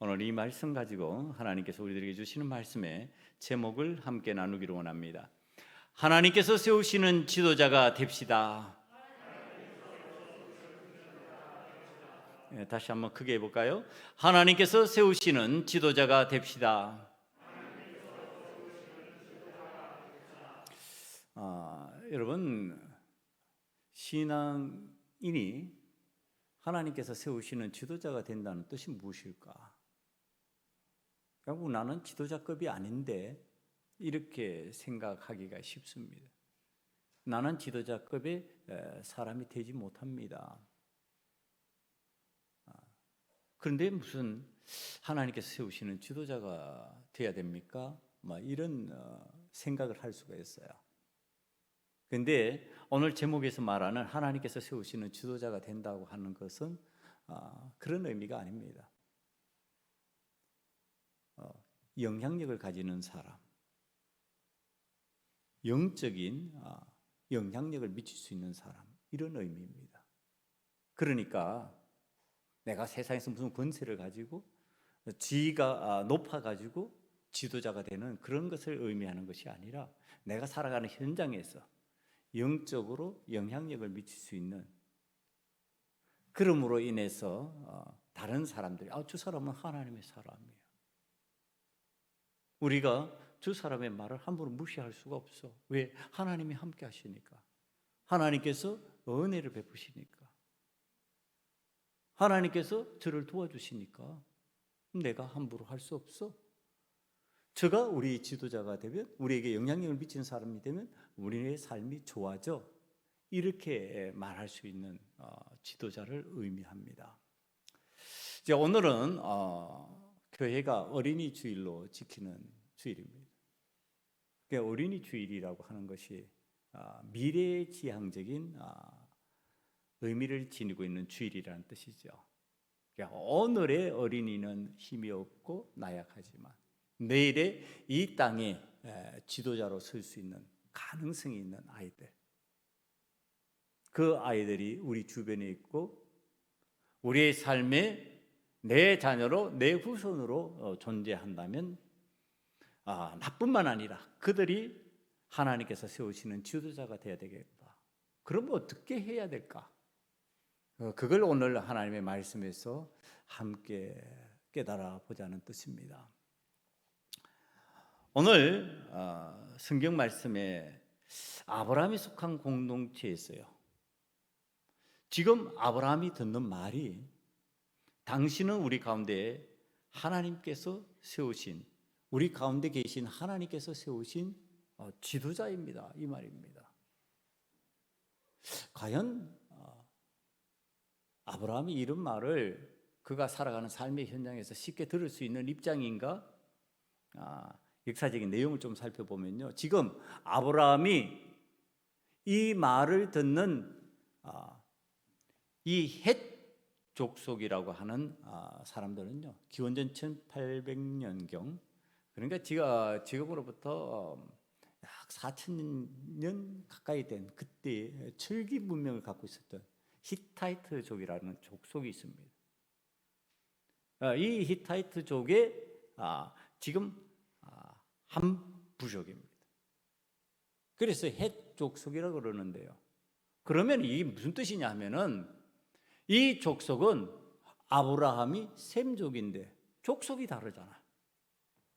오늘 이 말씀 가지고 하나님께서 우리들에게 주시는 말씀의 제목을 함께 나누기를 원합니다. 하나님께서 세우시는 지도자가 됩시다. 다시 한번 크게 해볼까요? 하나님께서 세우시는 지도자가 됩시다. 여러분, 신앙인이 하나님께서 세우시는 지도자가 된다는 뜻이 무엇일까? 결국 나는 지도자급이 아닌데 이렇게 생각하기가 쉽습니다. 나는 지도자급의 사람이 되지 못합니다. 그런데 무슨 하나님께서 세우시는 지도자가 돼야 됩니까? 이런 생각을 할 수가 있어요. 그런데 오늘 제목에서 말하는 하나님께서 세우시는 지도자가 된다고 하는 것은 그런 의미가 아닙니다. 영향력을 가지는 사람, 영적인 영향력을 미칠 수 있는 사람, 이런 의미입니다. 그러니까 내가 세상에서 무슨 권세를 가지고 지위가 높아가지고 지도자가 되는 그런 것을 의미하는 것이 아니라 내가 살아가는 현장에서 영적으로 영향력을 미칠 수 있는, 그러므로 인해서 다른 사람들이 저 사람은 하나님의 사람이에요. 우리가 저 사람의 말을 함부로 무시할 수가 없어. 왜? 하나님이 함께 하시니까. 하나님께서 은혜를 베푸시니까. 하나님께서 저를 도와주시니까 내가 함부로 할 수 없어. 저가 우리 지도자가 되면, 우리에게 영향력을 미치는 사람이 되면 우리의 삶이 좋아져. 이렇게 말할 수 있는 지도자를 의미합니다. 이제 오늘은 교회가 어린이 주일로 지키는 주일입니다. 어린이 주일이라고 하는 것이 미래지향적인 의미를 지니고 있는 주일이라는 뜻이죠. 오늘의 어린이는 힘이 없고 나약하지만 내일의 이 땅에 지도자로 설 수 있는 가능성이 있는 아이들, 그 아이들이 우리 주변에 있고 우리의 삶에 내 자녀로, 내 후손으로 존재한다면 나뿐만 아니라 그들이 하나님께서 세우시는 지도자가 되어야 되겠다. 그럼 어떻게 해야 될까? 그걸 오늘 하나님의 말씀에서 함께 깨달아 보자는 뜻입니다. 오늘 성경 말씀에 아브라함이 속한 공동체에 있어요. 지금 아브라함이 듣는 말이 당신은 우리 가운데 하나님께서 세우신, 우리 가운데 계신 하나님께서 세우신 지도자입니다. 이 말입니다. 과연 아브라함이 이런 말을 그가 살아가는 삶의 현장에서 쉽게 들을 수 있는 입장인가? 역사적인 내용을 좀 살펴보면요, 지금 아브라함이 이 말을 듣는 이 헷 족속이라고 하는 사람들은요, 기원전 1800년경, 그러니까 지금으로부터 약 4000년 가까이 된 그때 철기 문명을 갖고 있었던 히타이트족이라는 족속이 있습니다. 이 히타이트족의 지금 한 부족입니다. 그래서 헷 족속이라고 그러는데요. 그러면 이게 무슨 뜻이냐 하면은 이 족속은 아브라함이 셈족인데 족속이 다르잖아.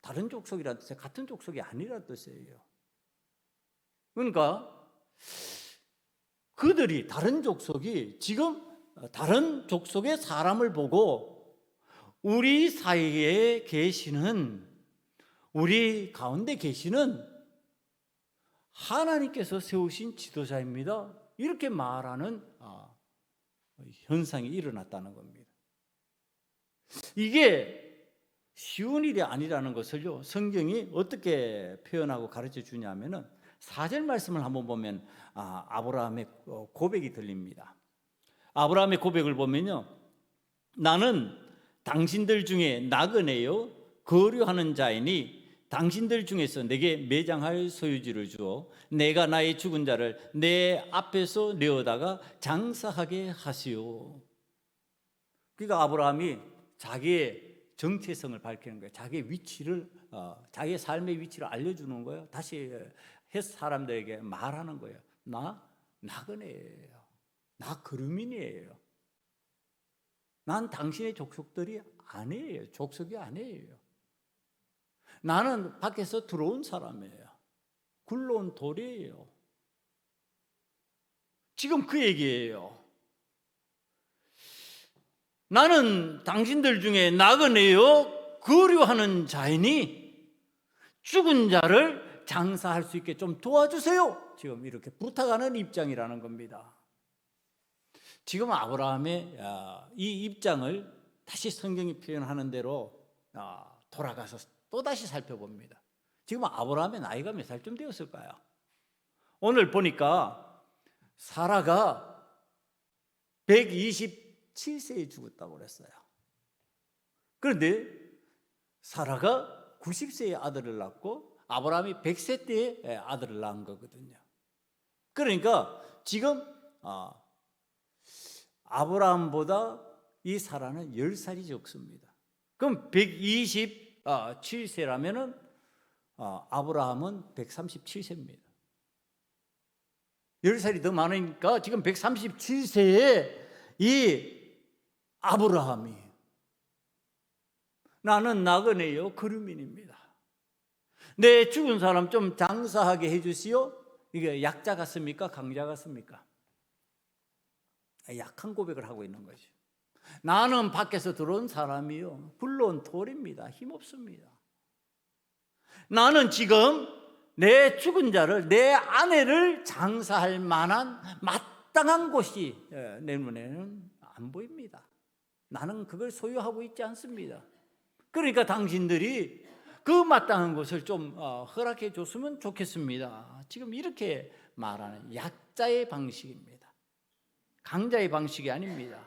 다른 족속이라는 뜻이 같은 족속이 아니라는 뜻이에요. 그러니까 그들이, 다른 족속이 지금 다른 족속의 사람을 보고 우리 사이에 계시는, 우리 가운데 계시는 하나님께서 세우신 지도자입니다, 이렇게 말하는 현상이 일어났다는 겁니다. 이게 쉬운 일이 아니라는 것을요, 성경이 어떻게 표현하고 가르쳐 주냐면은 4절 말씀을 한번 보면 아브라함의 고백이 들립니다. 아브라함의 고백을 보면요, 나는 당신들 중에 나그네요 거류하는 자이니 당신들 중에서 내게 매장할 소유지를 주어 내가 나의 죽은 자를 내 앞에서 내어다가 장사하게 하시오. 그러니까 아브라함이 자기의 정체성을 밝히는 거예요. 자기의 위치를, 자기의 삶의 위치를 알려주는 거예요. 다시 헷 사람들에게 말하는 거예요. 나 나그네예요. 나 거류민이에요. 난 당신의 족속들이 아니에요. 족속이 아니에요. 나는 밖에서 들어온 사람이에요. 굴러온 돌이에요. 지금 그 얘기예요. 나는 당신들 중에 나그네요 거류하는 자이니 죽은 자를 장사할 수 있게 좀 도와주세요. 지금 이렇게 부탁하는 입장이라는 겁니다. 지금 아브라함의 이 입장을 다시 성경이 표현하는 대로 돌아가서 또다시 살펴봅니다. 지금 아브라함의 나이가 몇 살쯤 되었을까요? 오늘 보니까 사라가 127세에 죽었다고 그랬어요. 그런데 사라가 90세에 아들을 낳고 아브라함이 100세 때에 아들을 낳은 거거든요. 그러니까 지금 아브라함보다 이 사라는 10살이 적습니다. 그럼 127세라면은 아브라함은 137세입니다. 10살이 더 많으니까 지금 137세에 이 아브라함이 나는 나그네요 거류민입니다. 내 죽은 사람 좀 장사하게 해주시오. 이게 약자 같습니까? 강자 같습니까? 약한 고백을 하고 있는 거죠. 나는 밖에서 들어온 사람이요 굴러온 돌입니다. 힘없습니다. 나는 지금 내 죽은 자를, 내 아내를 장사할 만한 마땅한 곳이 내 눈에는 안 보입니다. 나는 그걸 소유하고 있지 않습니다. 그러니까 당신들이 그 마땅한 곳을 좀 허락해 줬으면 좋겠습니다. 지금 이렇게 말하는 약자의 방식입니다. 강자의 방식이 아닙니다.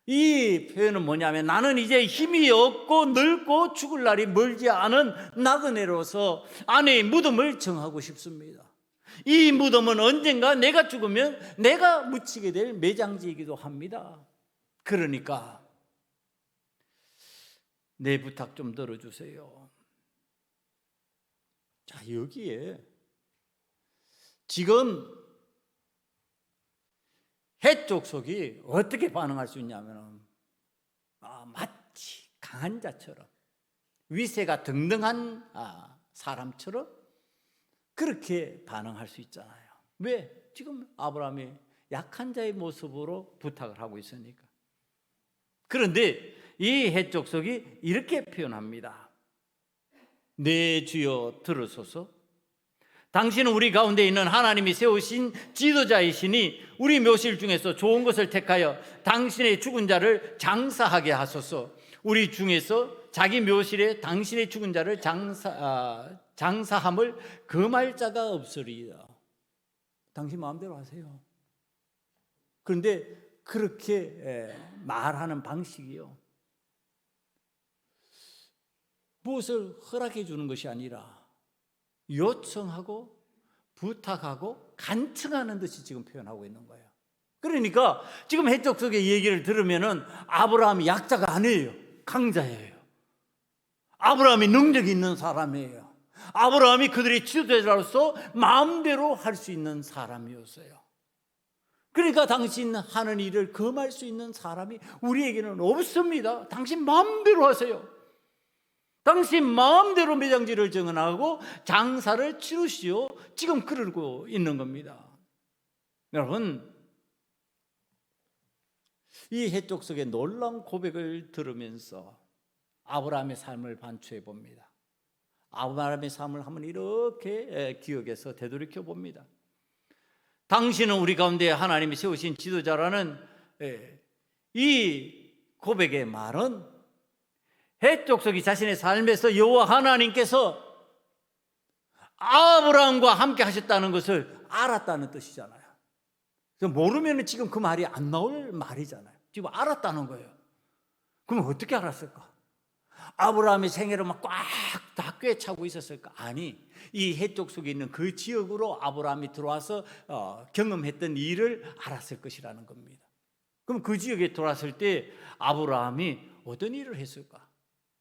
이 표현은 뭐냐면 나는 이제 힘이 없고 늙고 죽을 날이 멀지 않은 나그네로서 아내의 무덤을 정하고 싶습니다. 이 무덤은 언젠가 내가 죽으면 내가 묻히게 될 매장지이기도 합니다. 그러니까 내 부탁 좀 들어주세요. 자, 여기에 지금 헷 족속이 어떻게 반응할 수 있냐면 마치 강한 자처럼 위세가 등등한 사람처럼 그렇게 반응할 수 있잖아요. 왜? 지금 아브라함이 약한 자의 모습으로 부탁을 하고 있으니까. 그런데 이 헷 족속이 이렇게 표현합니다. 네 주여 들으소서. 당신은 우리 가운데 있는 하나님이 세우신 지도자이시니 우리 묘실 중에서 좋은 것을 택하여 당신의 죽은 자를 장사하게 하소서. 우리 중에서 자기 묘실에 당신의 죽은 자를 장사함을 금할 자가 없으리이다. 당신 마음대로 하세요. 그런데 그렇게 말하는 방식이요, 무엇을 허락해 주는 것이 아니라 요청하고 부탁하고 간청하는 듯이 지금 표현하고 있는 거예요. 그러니까 지금 헷 족속의 얘기를 들으면은 아브라함이 약자가 아니에요. 강자예요. 아브라함이 능력이 있는 사람이에요. 아브라함이 그들의 지도자로서 마음대로 할 수 있는 사람이었어요. 그러니까 당신 하는 일을 금할 수 있는 사람이 우리에게는 없습니다. 당신 마음대로 하세요. 당신 마음대로 매장지를 정하고 장사를 치르시오. 지금 그러고 있는 겁니다. 여러분, 이 헷 족속의 놀라운 고백을 들으면서 아브라함의 삶을 반추해 봅니다. 아브라함의 삶을 한번 이렇게 기억해서 되돌이켜 봅니다. 당신은 우리 가운데 하나님이 세우신 지도자라는 이 고백의 말은 헷 족속이 자신의 삶에서 여호와 하나님께서 아브라함과 함께 하셨다는 것을 알았다는 뜻이잖아요. 모르면 지금 그 말이 안 나올 말이잖아요. 지금 알았다는 거예요. 그럼 어떻게 알았을까? 아브라함의 생애를 막 꽉 다 꿰차고 있었을까? 아니, 이 헷 족속에 있는 그 지역으로 아브라함이 들어와서 경험했던 일을 알았을 것이라는 겁니다. 그럼 그 지역에 들어왔을 때 아브라함이 어떤 일을 했을까?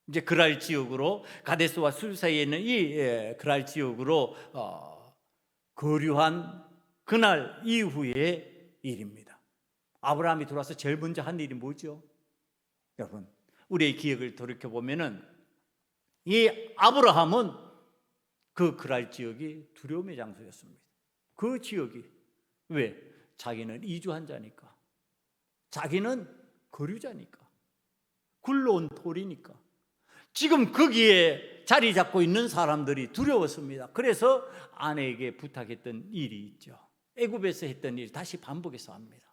이제 그랄 지역으로, 가데스와 술 사이에 있는 이 그랄 지역으로 거류한 그날 이후의 일입니다. 아브라함이 들어와서 제일 먼저 한 일이 뭐죠? 여러분, 우리의 기억을 돌이켜보면은 이 아브라함은 그 그랄 지역이 두려움의 장소였습니다. 그 지역이, 왜? 자기는 이주한 자니까, 자기는 거류자니까, 굴러온 돌이니까. 지금 거기에 자리 잡고 있는 사람들이 두려웠습니다. 그래서 아내에게 부탁했던 일이 있죠. 애굽에서 했던 일 다시 반복해서 합니다.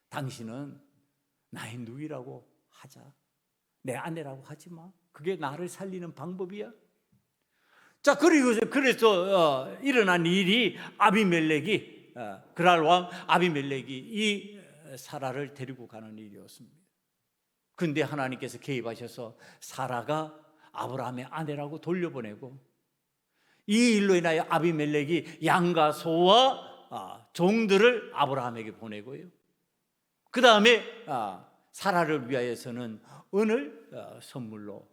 당신은 나의 누이라고 하자, 내 아내라고 하지 마. 그게 나를 살리는 방법이야. 자, 그래서 일어난 일이 아비멜렉이, 그랄 왕 아비멜렉이 이 사라를 데리고 가는 일이었습니다. 근데 하나님께서 개입하셔서 사라가 아브라함의 아내라고 돌려보내고, 이 일로 인하여 아비멜렉이 양과 소와 종들을 아브라함에게 보내고요, 그 다음에 사라를 위하여서는 은을 선물로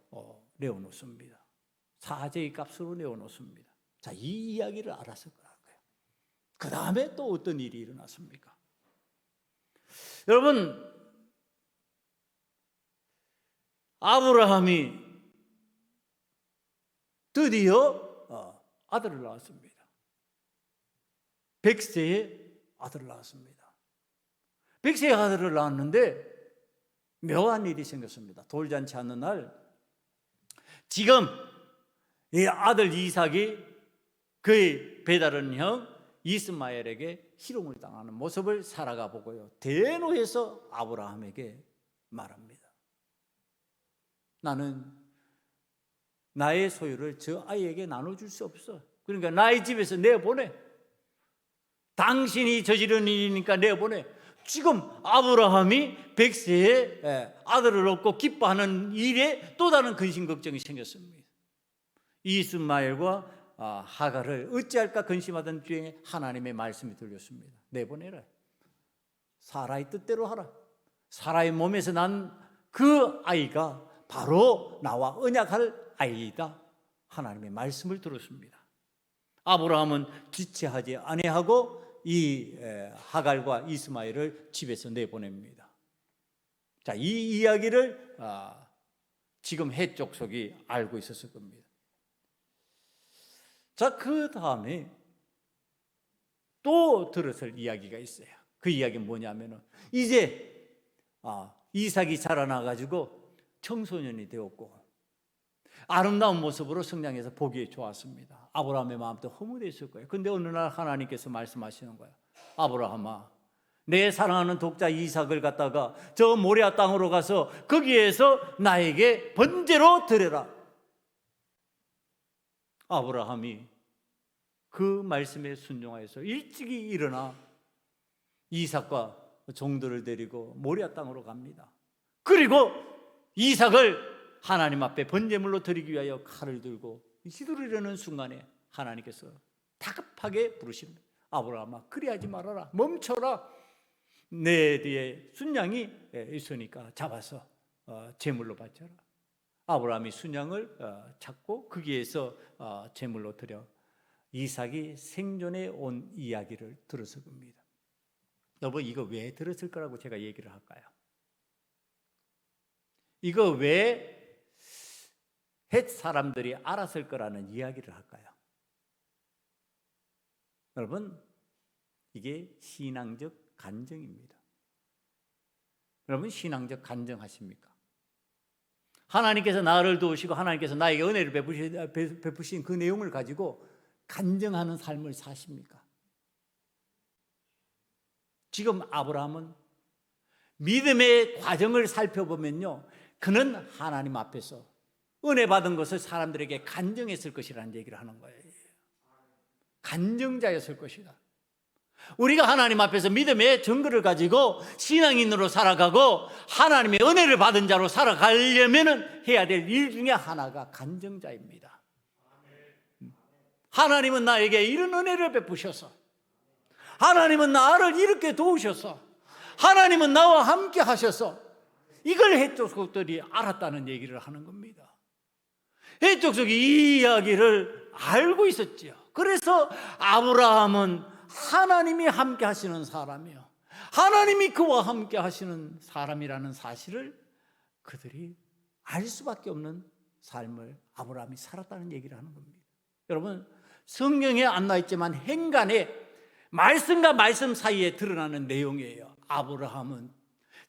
내어놓습니다. 사제의 값으로 내어놓습니다. 자, 이 이야기를 알았을 거라고요. 그 다음에 또 어떤 일이 일어났습니까? 여러분, 아브라함이 드디어 아들을 낳았습니다. 백세의 아들을 낳았습니다. 백세의 아들을 낳았는데 묘한 일이 생겼습니다. 돌잔치 하는 날, 지금 이 아들 이삭이 그의 배다른 형 이스마엘에게 희롱을 당하는 모습을 사라가 보고요, 대노해서 아브라함에게 말합니다. 나는 나의 소유를 저 아이에게 나눠줄 수 없어. 그러니까 나의 집에서 내보내. 당신이 저지른 일이니까 내보내. 지금 아브라함이 백세의 아들을 얻고 기뻐하는 일에 또 다른 근심 걱정이 생겼습니다. 이스마엘과 하갈을 어찌할까 근심하던 중에 하나님의 말씀이 들렸습니다. 내보내라. 사라의 뜻대로 하라. 사라의 몸에서 난 그 아이가 바로 나와 언약할 아이이다. 하나님의 말씀을 들었습니다. 아브라함은 지체하지 아니하고 이 하갈과 이스마엘을 집에서 내보냅니다. 자, 이 이야기를 지금 해족속이 알고 있었을 겁니다. 자, 그 다음에 또 들었을 이야기가 있어요. 그 이야기는 뭐냐면은, 이제 이삭이 자라나가지고 청소년이 되었고 아름다운 모습으로 성장해서 보기에 좋았습니다. 아브라함의 마음도 허무했을 거예요. 근데 어느 날 하나님께서 말씀하시는 거예요. 아브라함아, 내 사랑하는 독자 이삭을 갖다가 저 모리아 땅으로 가서 거기에서 나에게 번제로 드려라. 아브라함이 그 말씀에 순종하여서 일찍이 일어나 이삭과 종들을 데리고 모리아 땅으로 갑니다. 그리고 이삭을 하나님 앞에 번제물로 드리기 위하여 칼을 들고 휘두르려는 순간에 하나님께서 다급하게 부르십니다. 아브라함아, 그리하지 말아라. 멈춰라. 내 뒤에 순양이 있으니까 잡아서 제물로 바쳐라. 아브라함이 순양을 찾고 거기에서 제물로 드려 이삭이 생존해 온 이야기를 들었을 겁니다. 여러분, 이거 왜 들었을 거라고 제가 얘기를 할까요? 이거 왜 헷 사람들이 알았을 거라는 이야기를 할까요? 여러분, 이게 신앙적 간증입니다. 여러분, 신앙적 간증하십니까? 하나님께서 나를 도우시고 하나님께서 나에게 은혜를 베푸신 그 내용을 가지고 간증하는 삶을 사십니까? 지금 아브라함은 믿음의 과정을 살펴보면요, 그는 하나님 앞에서 은혜 받은 것을 사람들에게 간증했을 것이라는 얘기를 하는 거예요. 간증자였을 것이다. 우리가 하나님 앞에서 믿음의 증거를 가지고 신앙인으로 살아가고 하나님의 은혜를 받은 자로 살아가려면 해야 될 일 중에 하나가 간증자입니다. 하나님은 나에게 이런 은혜를 베푸셔서, 하나님은 나를 이렇게 도우셔서, 하나님은 나와 함께 하셔서 이걸 헷 족속들이 알았다는 얘기를 하는 겁니다. 헷 족속이 이 이야기를 알고 있었지요. 그래서 아브라함은 하나님이 함께 하시는 사람이요, 하나님이 그와 함께 하시는 사람이라는 사실을 그들이 알 수밖에 없는 삶을 아브라함이 살았다는 얘기를 하는 겁니다. 여러분, 성경에 안 나와 있지만 행간에 말씀과 말씀 사이에 드러나는 내용이에요. 아브라함은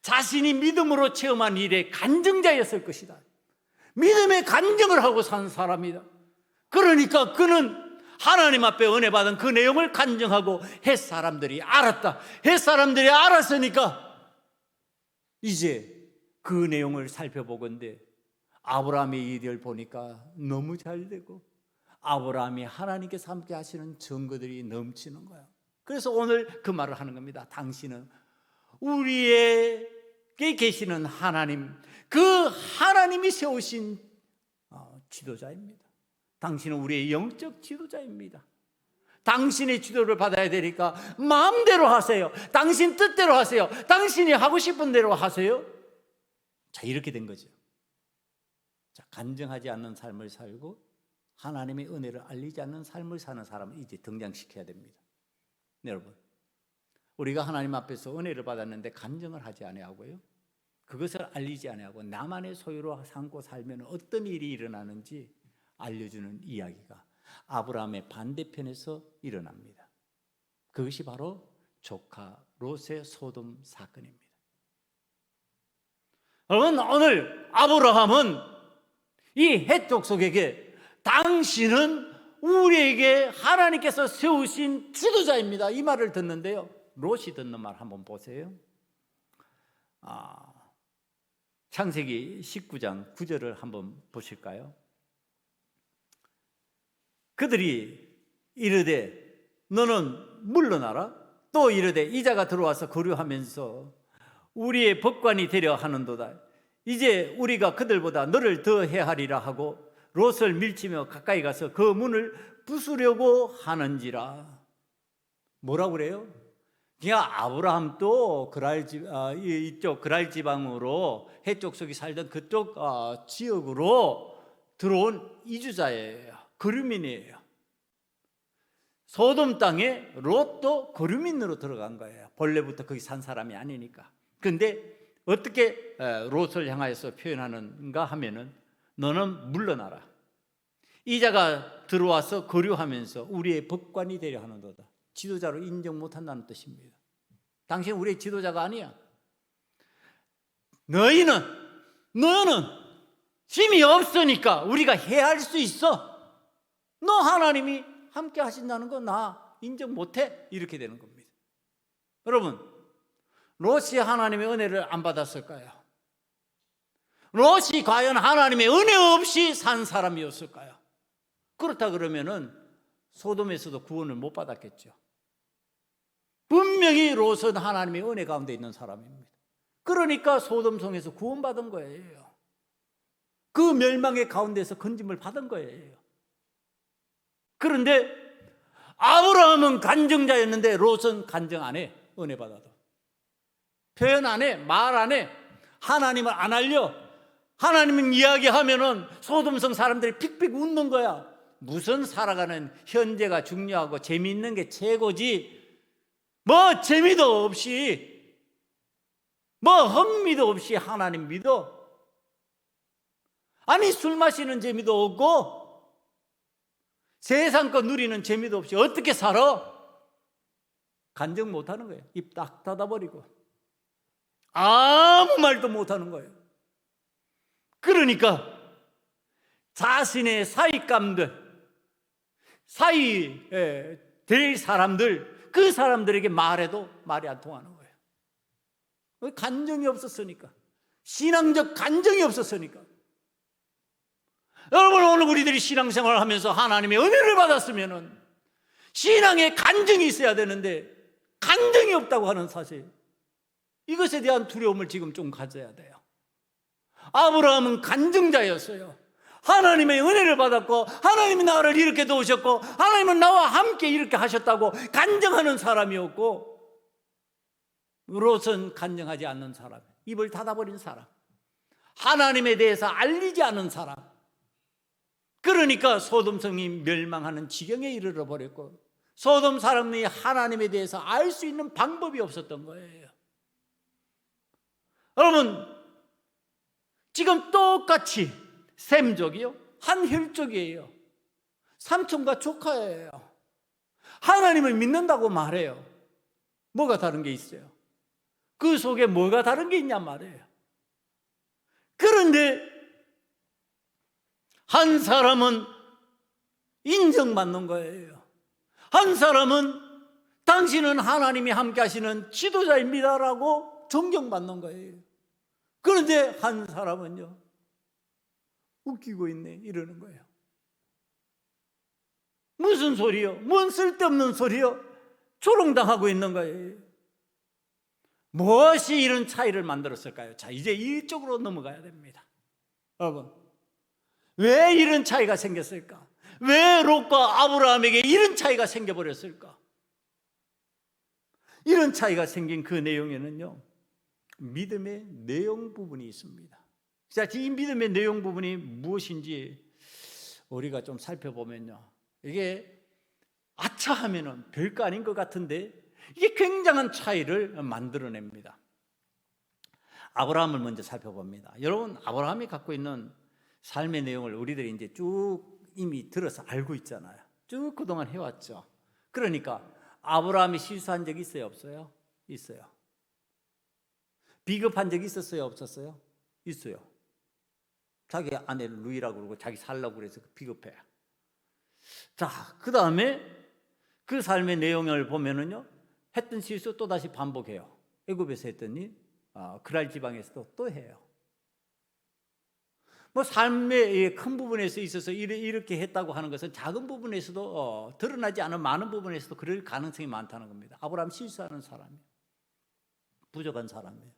자신이 믿음으로 체험한 일의 간증자였을 것이다. 믿음의 간증을 하고 산 사람이다. 그러니까 그는 하나님 앞에 은혜 받은 그 내용을 간증하고 헷 사람들이 알았다. 헷 사람들이 알았으니까 이제 그 내용을 살펴보건대 아브라함의 일을 보니까 너무 잘 되고 아브라함이 하나님께서 함께 하시는 증거들이 넘치는 거야. 그래서 오늘 그 말을 하는 겁니다. 당신은 우리에게 계시는 하나님, 그 하나님이 세우신 지도자입니다. 당신은 우리의 영적 지도자입니다. 당신의 지도를 받아야 되니까 마음대로 하세요. 당신 뜻대로 하세요. 당신이 하고 싶은 대로 하세요. 자, 이렇게 된 거죠. 자, 간증하지 않는 삶을 살고 하나님의 은혜를 알리지 않는 삶을 사는 사람을 이제 등장시켜야 됩니다. 네, 여러분, 우리가 하나님 앞에서 은혜를 받았는데 간증을 하지 아니하고요, 그것을 알리지 아니하고 나만의 소유로 삼고 살면 어떤 일이 일어나는지 알려주는 이야기가 아브라함의 반대편에서 일어납니다. 그것이 바로 조카 롯의 소돔 사건입니다. 여러분, 오늘 아브라함은 이 헷 족속에게 당신은 우리에게 하나님께서 세우신 지도자입니다, 이 말을 듣는데요, 롯이 듣는 말 한번 보세요. 창세기 19장 9절을 한번 보실까요? 그들이 이르되 너는 물러나라. 또 이르되 이자가 들어와서 거류하면서 우리의 법관이 되려 하는도다. 이제 우리가 그들보다 너를 더 해하리라 하고 롯을 밀치며 가까이 가서 그 문을 부수려고 하는지라. 뭐라고 그래요? 그냥 아브라함도 이쪽 그랄 지방으로 헷 족속이 살던 그쪽 지역으로 들어온 이주자예요. 거류민이에요. 소돔 땅에 롯도 거류민으로 들어간 거예요. 본래부터 거기 산 사람이 아니니까. 그런데 어떻게 롯을 향하여서 표현하는가 하면은 너는 물러나라. 이자가 들어와서 거류하면서 우리의 법관이 되려 하는도다. 지도자로 인정 못한다는 뜻입니다. 당신 우리의 지도자가 아니야. 너는 힘이 없으니까 우리가 해할 수 있어. 너 하나님이 함께 하신다는 거 나 인정 못해. 이렇게 되는 겁니다. 여러분, 롯이 하나님의 은혜를 안 받았을까요? 롯이 과연 하나님의 은혜 없이 산 사람이었을까요? 그렇다 그러면은 소돔에서도 구원을 못 받았겠죠. 분명히 롯은 하나님의 은혜 가운데 있는 사람입니다. 그러니까 소돔성에서 구원받은 거예요. 그 멸망의 가운데서 건짐을 받은 거예요. 그런데 아브라함은 간증자였는데 롯은 간증 안 해. 은혜 받아도 표현 안 해. 말 안 해. 하나님을 안 알려. 하나님은 이야기하면은 소돔성 사람들이 픽픽 웃는 거야. 무슨 살아가는 현재가 중요하고 재미있는 게 최고지, 뭐 재미도 없이, 뭐 흥미도 없이 하나님 믿어? 아니, 술 마시는 재미도 없고 세상 거 누리는 재미도 없이 어떻게 살아? 간증 못하는 거예요. 입 딱 닫아버리고 아무 말도 못하는 거예요. 그러니까 자신의 사익감들, 사이 될 사람들, 그 사람들에게 말해도 말이 안 통하는 거예요. 간증이 없었으니까, 신앙적 간증이 없었으니까. 여러분, 오늘 우리들이 신앙생활을 하면서 하나님의 은혜를 받았으면 신앙에 간증이 있어야 되는데 간증이 없다고 하는 사실, 이것에 대한 두려움을 지금 좀 가져야 돼요. 아브라함은 간증자였어요. 하나님의 은혜를 받았고 하나님이 나를 이렇게 도우셨고 하나님은 나와 함께 이렇게 하셨다고 간증하는 사람이었고, 롯은 간증하지 않는 사람, 입을 닫아버린 사람. 하나님에 대해서 알리지 않은 사람. 그러니까 소돔 성이 멸망하는 지경에 이르러 버렸고, 소돔 사람이 하나님에 대해서 알 수 있는 방법이 없었던 거예요. 여러분, 지금 똑같이 셈족이요, 한 혈족이에요. 삼촌과 조카예요. 하나님을 믿는다고 말해요. 뭐가 다른 게 있어요? 그 속에 뭐가 다른 게 있냐 말이에요. 그런데 한 사람은 인정받는 거예요. 한 사람은 당신은 하나님이 함께 하시는 지도자입니다라고 존경받는 거예요. 그런데 한 사람은요, 웃기고 있네 이러는 거예요. 무슨 소리요? 뭔 쓸데없는 소리요? 조롱당하고 있는 거예요. 무엇이 이런 차이를 만들었을까요? 자, 이제 이쪽으로 넘어가야 됩니다. 여러분, 왜 이런 차이가 생겼을까? 왜 롯과 아브라함에게 이런 차이가 생겨버렸을까? 이런 차이가 생긴 그 내용에는요, 믿음의 내용 부분이 있습니다. 자, 이 믿음의 내용 부분이 무엇인지 우리가 좀 살펴보면요, 이게 아차하면은 별거 아닌 것 같은데 이게 굉장한 차이를 만들어냅니다. 아브라함을 먼저 살펴봅니다. 여러분, 아브라함이 갖고 있는 삶의 내용을 우리들이 이제 쭉 이미 들어서 알고 있잖아요. 쭉 그동안 해왔죠. 그러니까 아브라함이 실수한 적이 있어요, 없어요? 있어요. 비겁한 적이 있었어요, 없었어요? 있어요. 자기 아내를 루이라고 그러고 자기 살라고 그래서 비겁해. 자, 그 다음에 그 삶의 내용을 보면은요, 했던 실수 또 다시 반복해요. 애굽에서 했더니 그랄 지방에서도 또 해요. 뭐 삶의 큰 부분에서 있어서 이렇게 했다고 하는 것은 작은 부분에서도 드러나지 않은 많은 부분에서도 그럴 가능성이 많다는 겁니다. 아브라함 실수하는 사람이에요. 부족한 사람이에요.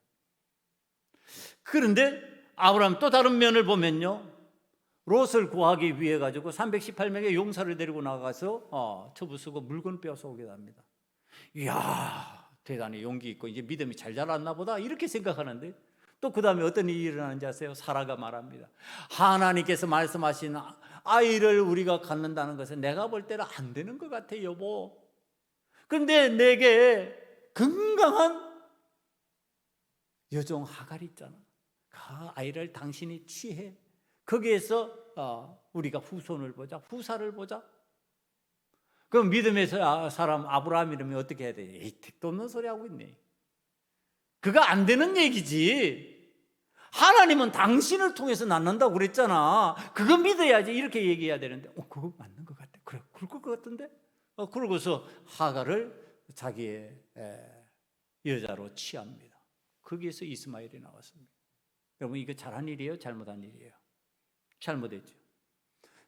그런데 아브라함 또 다른 면을 보면요, 롯을 구하기 위해 가지고 318명의 용사를 데리고 나가서 처부 쓰고 물건 빼앗아 오게 됩니다. 이야, 대단히 용기 있고 이제 믿음이 잘 자랐나 보다 이렇게 생각하는데, 또 그 다음에 어떤 일이 일어나는지 아세요? 사라가 말합니다. 하나님께서 말씀하신 아이를 우리가 갖는다는 것은 내가 볼 때는 안 되는 것 같아, 여보. 근데 내게 건강한 여종 하갈이 있잖아. 그 아이를 당신이 취해. 거기에서 우리가 후손을 보자, 후사를 보자. 그럼 믿음의 사람 아브라함이라면 어떻게 해야 돼? 에이, 택도 없는 소리 하고 있네. 그거 안 되는 얘기지. 하나님은 당신을 통해서 낳는다고 그랬잖아. 그거 믿어야지. 이렇게 얘기해야 되는데, 그거 맞는 것 같아. 그래, 그럴 것 같은데? 그러고서 하갈을 자기의 여자로 취합니다. 거기에서 이스마엘이 나왔습니다. 여러분, 이거 잘한 일이에요? 잘못한 일이에요? 잘못했죠.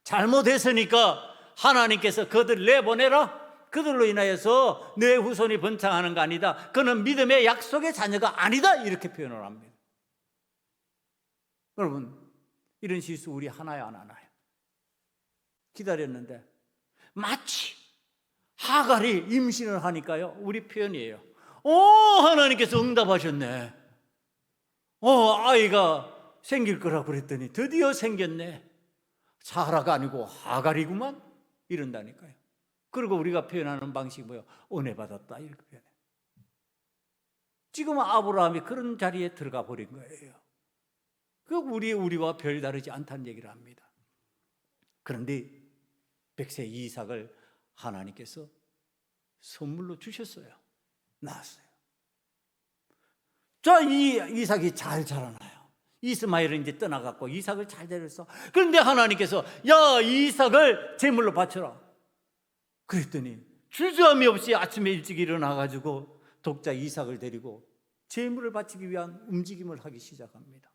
잘못했으니까 하나님께서 그들을 내보내라. 그들로 인하여서 내 후손이 번창하는 거 아니다. 그는 믿음의 약속의 자녀가 아니다. 이렇게 표현을 합니다. 여러분, 이런 실수 우리 하나요, 안 하나요? 기다렸는데 마치 하갈이 임신을 하니까요, 우리 표현이에요. 하나님께서 응답하셨네. 아이가 생길 거라고 그랬더니 드디어 생겼네. 사라가 아니고 하갈이구만. 이런다니까요. 그리고 우리가 표현하는 방식이 뭐예요? 은혜 받았다, 이렇게 표현해요. 지금 아브라함이 그런 자리에 들어가 버린 거예요. 그 우리와 별다르지 않다는 얘기를 합니다. 그런데 백세 이삭을 하나님께서 선물로 주셨어요. 낳았어요. 자, 이삭이 잘 자라나요. 이스마엘은 이제 떠나갔고 이삭을 잘 데렸어. 그런데 하나님께서 야, 이삭을 제물로 바쳐라. 그랬더니 주저함이 없이 아침에 일찍 일어나가지고 독자 이삭을 데리고 제물을 바치기 위한 움직임을 하기 시작합니다.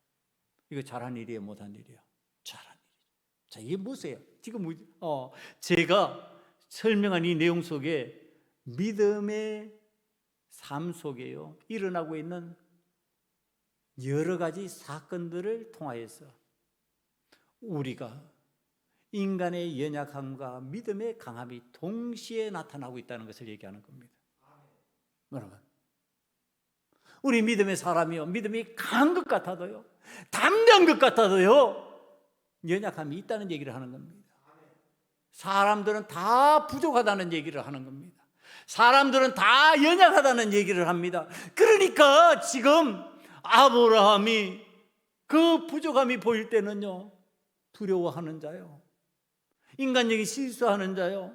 이거 잘한 일이에요, 못한 일이에요? 잘한 일이죠. 자, 이게 무엇이에요? 지금 제가 설명한 이 내용 속에 믿음의 삶 속에요, 일어나고 있는 여러 가지 사건들을 통하여서 우리가 인간의 연약함과 믿음의 강함이 동시에 나타나고 있다는 것을 얘기하는 겁니다. 여러분, 우리 믿음의 사람이요, 믿음이 강한 것 같아도요, 담대한 것 같아도요, 연약함이 있다는 얘기를 하는 겁니다. 사람들은 다 부족하다는 얘기를 하는 겁니다. 사람들은 다 연약하다는 얘기를 합니다. 그러니까 지금 아브라함이 그 부족함이 보일 때는요, 두려워하는 자요, 인간적인 실수하는 자요,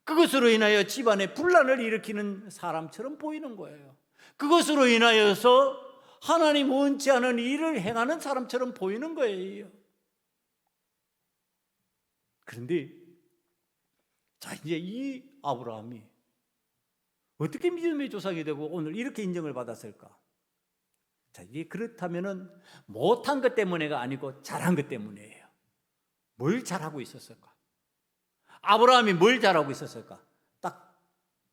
그것으로 인하여 집안에 분란을 일으키는 사람처럼 보이는 거예요. 그것으로 인하여서 하나님 원치 않은 일을 행하는 사람처럼 보이는 거예요. 그런데 자, 이제 이 아브라함이 어떻게 믿음의 조상이 되고 오늘 이렇게 인정을 받았을까? 자, 이게 그렇다면은 못한 것 때문에가 아니고 잘한 것 때문이에요. 뭘 잘하고 있었을까? 아브라함이 뭘 잘하고 있었을까? 딱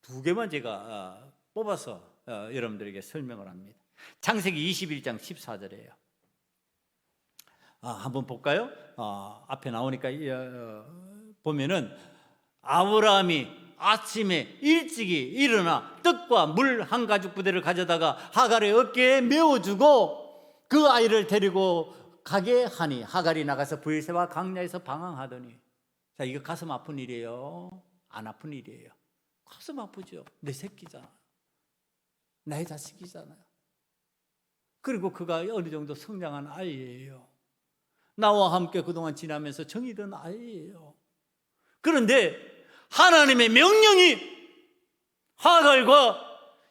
두 개만 제가 뽑아서 여러분들에게 설명을 합니다. 창세기 21장 14절이에요. 한번 볼까요? 앞에 나오니까 보면은 아브라함이 아침에 일찍이 일어나 떡과 물 한 가죽 부대를 가져다가 하갈의 어깨에 메어주고 그 아이를 데리고 가게 하니 하갈이 나가서 브엘세바 광야에서 방황하더니. 자, 이거 가슴 아픈 일이에요? 안 아픈 일이에요? 가슴 아프죠. 내 새끼잖아, 나의 자식이잖아요. 그리고 그가 어느 정도 성장한 아이예요. 나와 함께 그동안 지나면서 정이 든 아이예요. 그런데 하나님의 명령이 하갈과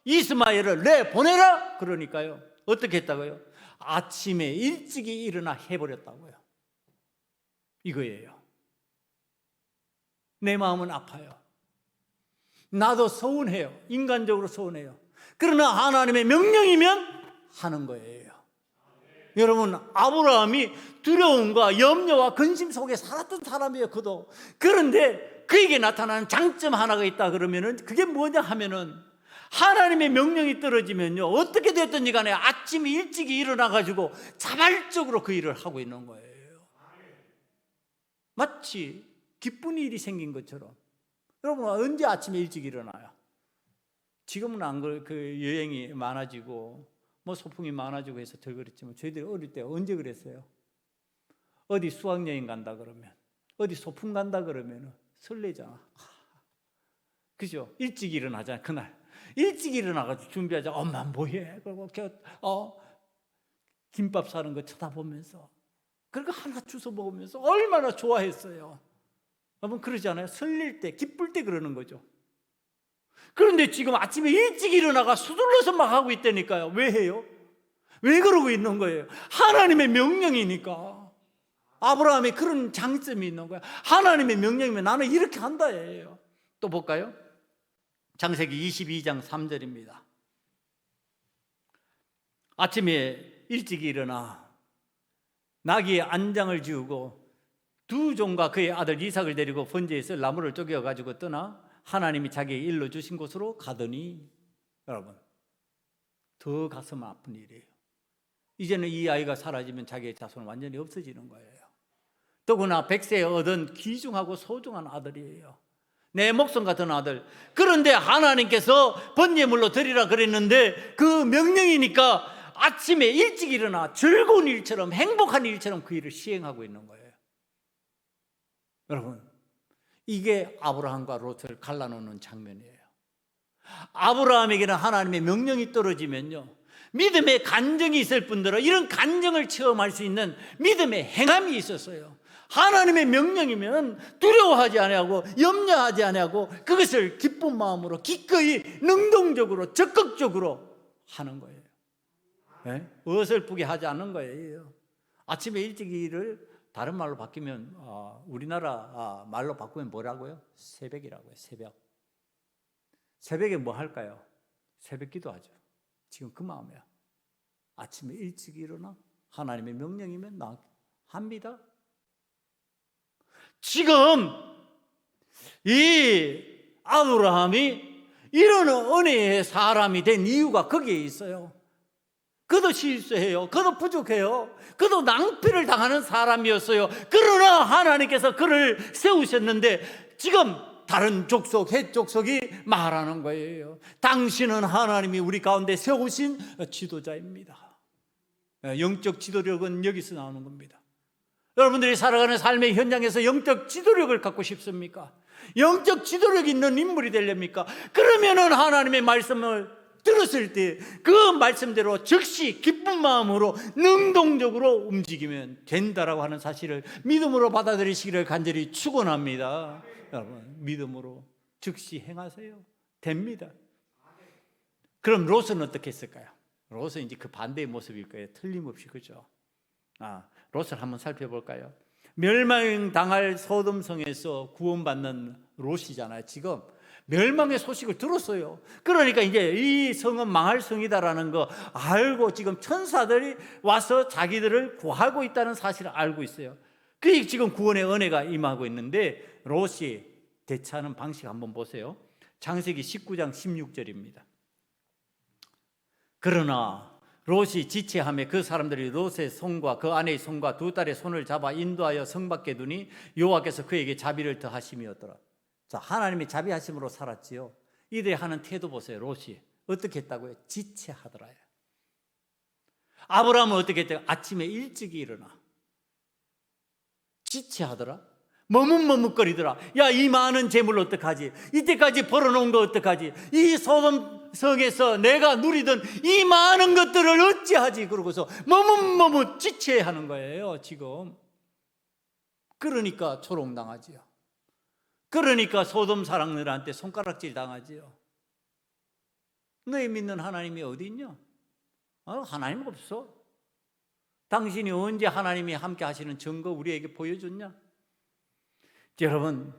이스마엘을 내보내라 그러니까요, 어떻게 했다고요? 아침에 일찍이 일어나 해버렸다고요. 이거예요. 내 마음은 아파요. 나도 서운해요. 인간적으로 서운해요. 그러나 하나님의 명령이면 하는 거예요. 여러분, 아브라함이 두려움과 염려와 근심 속에 살았던 사람이에요. 그도. 그런데 그에게 나타나는 장점 하나가 있다 그러면은 그게 뭐냐 하면은 하나님의 명령이 떨어지면요, 어떻게 됐든지 간에 아침에 일찍 일어나 가지고 자발적으로 그 일을 하고 있는 거예요. 마치 기쁜 일이 생긴 것처럼. 여러분, 언제 아침에 일찍 일어나요? 지금은 안 그래요. 그 여행이 많아지고 뭐 소풍이 많아지고 해서 덜 그랬지만 저희들이 어릴 때 언제 그랬어요? 어디 수학여행 간다 그러면, 어디 소풍 간다 그러면 설레잖아. 그죠? 일찍 일어나잖아. 그날 일찍 일어나가지고 준비하자. 엄마 뭐해? 그리고 김밥 사는 거 쳐다보면서, 그리고 하나 주워 먹으면서 얼마나 좋아했어요. 여러분, 그러지 않아요? 설렐 때, 기쁠 때 그러는 거죠. 그런데 지금 아침에 일찍 일어나가 서둘러서 막 하고 있다니까요. 왜 해요? 왜 그러고 있는 거예요? 하나님의 명령이니까. 아브라함이 그런 장점이 있는 거야. 하나님의 명령이면 나는 이렇게 한다예요. 또 볼까요? 창세기 22장 3절입니다. 아침에 일찍 일어나 나귀의 안장을 지우고 두 종과 그의 아들 이삭을 데리고 번제에서 나무를 쪼개어 가지고 떠나 하나님이 자기의 일러 주신 곳으로 가더니, 여러분, 더 가슴 아픈 일이에요. 이제는 이 아이가 사라지면 자기의 자손은 완전히 없어지는 거예요. 더구나 100세에 얻은 귀중하고 소중한 아들이에요. 내 목숨 같은 아들. 그런데 하나님께서 번제물로 드리라 그랬는데 그 명령이니까 아침에 일찍 일어나 즐거운 일처럼, 행복한 일처럼 그 일을 시행하고 있는 거예요. 여러분, 이게 아브라함과 롯을 갈라놓는 장면이에요. 아브라함에게는 하나님의 명령이 떨어지면요, 믿음의 간증이 있을 뿐더러 이런 간증을 체험할 수 있는 믿음의 행함이 있었어요. 하나님의 명령이면 두려워하지 아니하고 염려하지 아니하고 그것을 기쁜 마음으로 기꺼이 능동적으로 적극적으로 하는 거예요. 네? 어설프게 하지 않는 거예요. 아침에 일찍 일을 다른 말로 바뀌면 우리나라 말로 바꾸면 뭐라고요? 새벽이라고요. 새벽. 새벽에 뭐 할까요? 새벽 기도하죠. 지금 그 마음이야. 아침에 일찍 일어나 하나님의 명령이면 나 합니다. 지금 이 아브라함이 이런 은혜의 사람이 된 이유가 거기에 있어요. 그도 실수해요. 그도 부족해요. 그도 낭패를 당하는 사람이었어요. 그러나 하나님께서 그를 세우셨는데 지금 다른 족속, 헷 족속이 말하는 거예요. 당신은 하나님이 우리 가운데 세우신 지도자입니다. 영적 지도력은 여기서 나오는 겁니다. 여러분들이 살아가는 삶의 현장에서 영적 지도력을 갖고 싶습니까? 영적 지도력 있는 인물이 되렵니까? 그러면은 하나님의 말씀을 들었을 때 그 말씀대로 즉시 기쁜 마음으로 능동적으로 움직이면 된다라고 하는 사실을 믿음으로 받아들이시기를 간절히 축원합니다. 여러분, 믿음으로 즉시 행하세요. 됩니다. 그럼 롯은 어떻게 했을까요? 롯은 이제 그 반대의 모습일 거예요. 틀림없이. 그죠? 롯을 한번 살펴볼까요? 멸망당할 소돔성에서 구원받는 롯이잖아요. 지금 멸망의 소식을 들었어요. 그러니까 이제 이 성은 망할 성이다라는 거 알고 지금 천사들이 와서 자기들을 구하고 있다는 사실을 알고 있어요. 그게 지금 구원의 은혜가 임하고 있는데 롯이 대처하는 방식 한번 보세요. 창세기 19장 16절입니다. 그러나 롯이 지체하며 그 사람들이 롯의 손과 그 아내의 손과 두 딸의 손을 잡아 인도하여 성 밖에 두니 여호와께서 그에게 자비를 더하심이었더라. 자, 하나님이 자비하심으로 살았지요. 이들이 하는 태도 보세요. 롯이 어떻게 했다고요? 지체하더라요. 아브라함은 어떻게 했대요? 아침에 일찍 일어나 지체하더라. 머뭇머뭇거리더라. 야, 이 많은 재물 어떡하지? 이때까지 벌어놓은 거 어떡하지? 이 소돔성에서 내가 누리던 이 많은 것들을 어찌하지? 그러고서 머뭇머뭇 지체하는 거예요, 지금. 그러니까 초롱당하지요. 그러니까 소돔 사람들한테 손가락질 당하지요. 너희 믿는 하나님이 어디 있냐? 하나님 없어. 당신이 언제 하나님이 함께 하시는 증거 우리에게 보여줬냐? 여러분,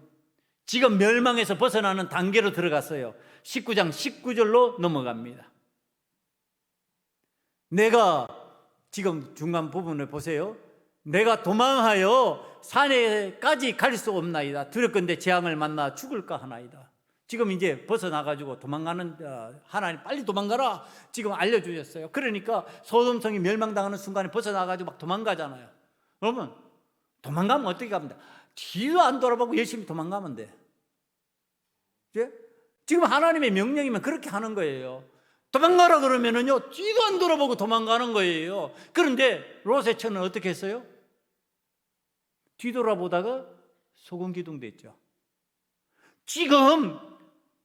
지금 멸망에서 벗어나는 단계로 들어갔어요. 19장 19절로 넘어갑니다. 내가 지금 중간 부분을 보세요. 내가 도망하여 산에까지 갈 수 없나이다. 두렵건대 재앙을 만나 죽을까 하나이다. 지금 이제 벗어나가지고 도망가는, 하나님 빨리 도망가라 지금 알려주셨어요. 그러니까 소돔성이 멸망당하는 순간에 벗어나가지고 막 도망가잖아요. 여러분, 도망가면 어떻게 갑니다? 뒤도 안 돌아보고 열심히 도망가면 돼. 예? 지금 하나님의 명령이면 그렇게 하는 거예요. 도망가라 그러면은요, 뒤도 안 돌아보고 도망가는 거예요. 그런데 롯의 처는 어떻게 했어요? 뒤돌아보다가 소금기둥 됐죠. 지금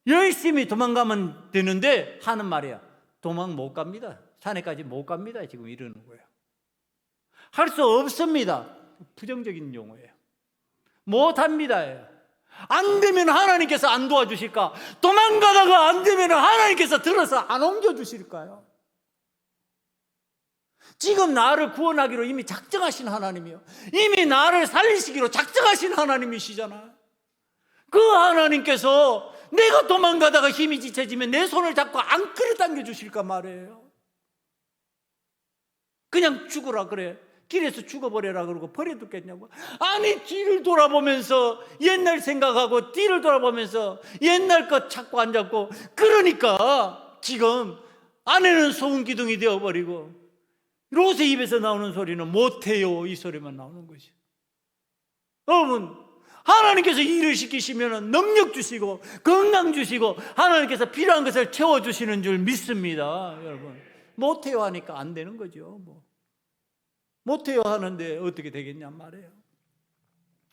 열심히 도망가면 되는데 하는 말이야. 도망 못 갑니다. 산에까지 못 갑니다. 지금 이러는 거예요. 할 수 없습니다. 부정적인 용어예요. 못합니다. 안 되면 하나님께서 안 도와주실까? 도망가다가 안 되면 하나님께서 들어서 안 옮겨주실까요? 지금 나를 구원하기로 이미 작정하신 하나님이요, 이미 나를 살리시기로 작정하신 하나님이시잖아요. 그 하나님께서 내가 도망가다가 힘이 지쳐지면 내 손을 잡고 안 끌어당겨 주실까 말이에요. 그냥 죽으라 그래. 길에서 죽어버려라 그러고 버려두겠냐고. 아니, 뒤를 돌아보면서 옛날 생각하고 뒤를 돌아보면서 옛날 것 찾고 앉았고, 그러니까 지금 아내는 소금기둥이 되어버리고 롯의 입에서 나오는 소리는 못해요, 이 소리만 나오는 거죠. 여러분, 하나님께서 일을 시키시면 능력 주시고 건강 주시고 하나님께서 필요한 것을 채워주시는 줄 믿습니다. 여러분, 못해요 하니까 안 되는 거죠. 못해요 하는데 어떻게 되겠냔 말이에요.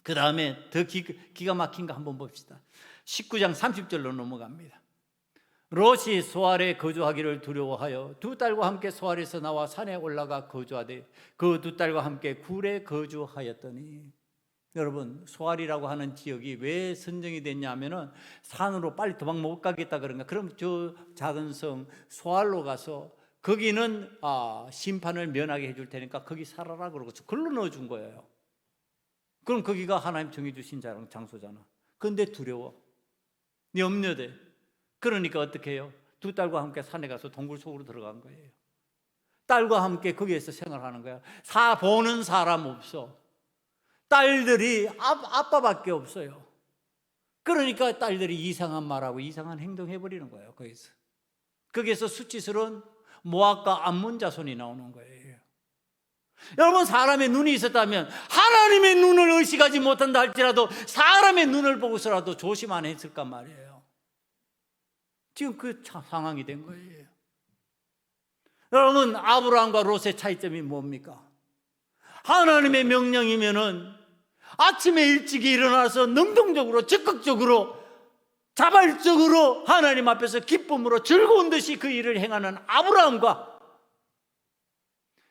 그 다음에 더 기가 막힌 거 한번 봅시다. 19장 30절로 넘어갑니다. 롯이 소알에 거주하기를 두려워하여 두 딸과 함께 소알에서 나와 산에 올라가 거주하되 그 두 딸과 함께 굴에 거주하였더니, 여러분, 소알이라고 하는 지역이 왜 선정이 됐냐면은 산으로 빨리 도망 못 가겠다 그런가. 그럼 저 작은 성 소알로 가서 거기는 심판을 면하게 해줄 테니까 거기 살아라 그러고 글로 넣어준 거예요. 그럼 거기가 하나님 정해주신 장소잖아. 그런데 두려워, 염려돼. 그러니까 어떻게 해요? 두 딸과 함께 산에 가서 동굴 속으로 들어간 거예요. 딸과 함께 거기에서 생활하는 거야. 보는 사람 없어. 딸들이 아빠밖에 없어요. 그러니까 딸들이 이상한 말하고 이상한 행동해버리는 거예요. 거기에서 수치스러운 모압과 암몬 자손이 나오는 거예요. 여러분, 사람의 눈이 있었다면 하나님의 눈을 의식하지 못한다 할지라도 사람의 눈을 보고서라도 조심 안 했을까 말이에요. 지금 그 상황이 된 거예요. 여러분, 아브라함과 롯의 차이점이 뭡니까? 하나님의 명령이면은 아침에 일찍 일어나서 능동적으로, 적극적으로, 자발적으로 하나님 앞에서 기쁨으로 즐거운 듯이 그 일을 행하는 아브라함과,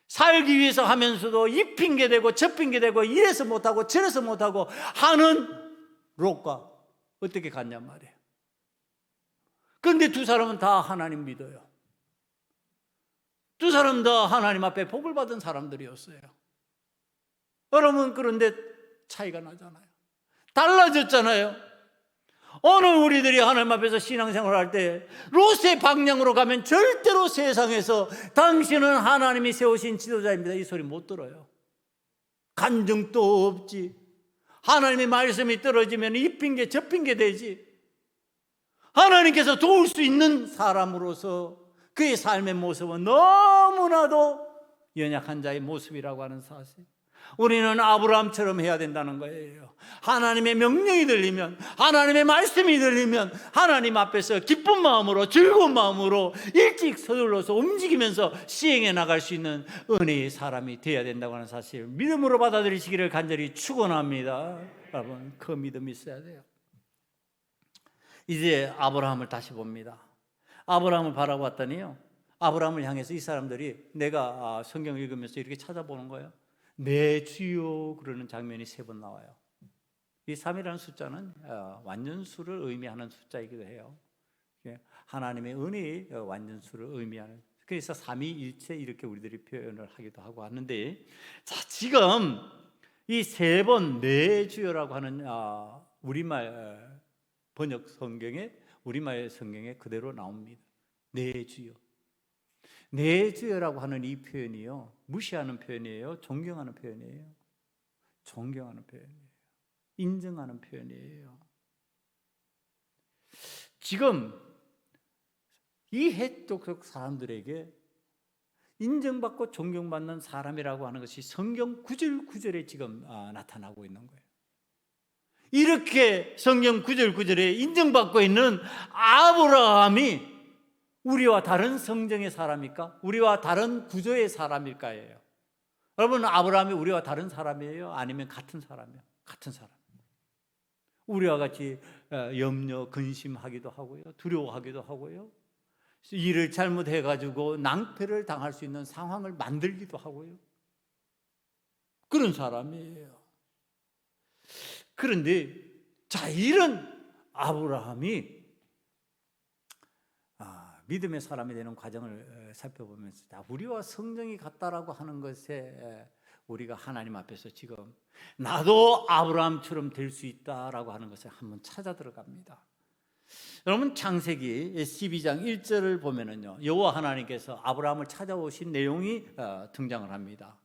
살기 위해서 하면서도 이 핑계대고 저 핑계대고 이래서 못하고 저래서 못하고 하는 롯과 어떻게 같냔 말이에요. 그런데 두 사람은 다 하나님 믿어요. 두 사람 다 하나님 앞에 복을 받은 사람들이었어요. 여러분, 그런데 차이가 나잖아요. 달라졌잖아요. 오늘 우리들이 하나님 앞에서 신앙생활을 할 때 롯의 방향으로 가면 절대로 세상에서 당신은 하나님이 세우신 지도자입니다, 이 소리 못 들어요. 간증도 없지. 하나님의 말씀이 떨어지면 이 핑계 저 핑계 되지. 하나님께서 도울 수 있는 사람으로서 그의 삶의 모습은 너무나도 연약한 자의 모습이라고 하는 사실. 우리는 아브라함처럼 해야 된다는 거예요. 하나님의 명령이 들리면, 하나님의 말씀이 들리면 하나님 앞에서 기쁜 마음으로, 즐거운 마음으로 일찍 서둘러서 움직이면서 시행해 나갈 수 있는 은혜의 사람이 되어야 된다고 하는 사실, 믿음으로 받아들이시기를 간절히 축원합니다. 여러분, 그 믿음이 있어야 돼요. 이제 아브라함을 다시 봅니다. 아브라함을 바라봤더니요, 아브라함을 향해서 이 사람들이, 내가 성경을 읽으면서 이렇게 찾아보는 거예요. 내 주여 그러는 장면이 3번 나와요. 이 3이라는 숫자는 완전수를 의미하는 숫자이기도 해요. 하나님의 은혜의 완전수를 의미하는, 그래서 삼위일체 이렇게 우리들이 표현을 하기도 하고 하는데, 자, 지금 이 3번 내 주여라고 하는 우리말 번역 성경에, 우리말 성경에 그대로 나옵니다. 내 주여. 내 주여라고 하는 이 표현이요, 무시하는 표현이에요? 존경하는 표현이에요? 존경하는 표현이에요. 인정하는 표현이에요. 지금 이 해독적 사람들에게 인정받고 존경받는 사람이라고 하는 것이 성경 구절구절에 지금 나타나고 있는 거예요. 이렇게 성경 구절구절에 인정받고 있는 아브라함이 우리와 다른 성정의 사람일까? 우리와 다른 구조의 사람일까요? 여러분, 아브라함이 우리와 다른 사람이에요? 아니면 같은 사람이에요? 같은 사람. 우리와 같이 염려, 근심하기도 하고요, 두려워하기도 하고요, 일을 잘못해가지고 낭패를 당할 수 있는 상황을 만들기도 하고요, 그런 사람이에요. 그런데 자, 이런 아브라함이 믿음의 사람이 되는 과정을 살펴보면서, 우리와 성정이 같다라고 하는 것에 우리가 하나님 앞에서 지금 나도 아브라함처럼 될 수 있다라고 하는 것을 한번 찾아 들어갑니다. 여러분, 창세기 12장 1절을 보면은요, 여호와 하나님께서 아브라함을 찾아오신 내용이 등장을 합니다.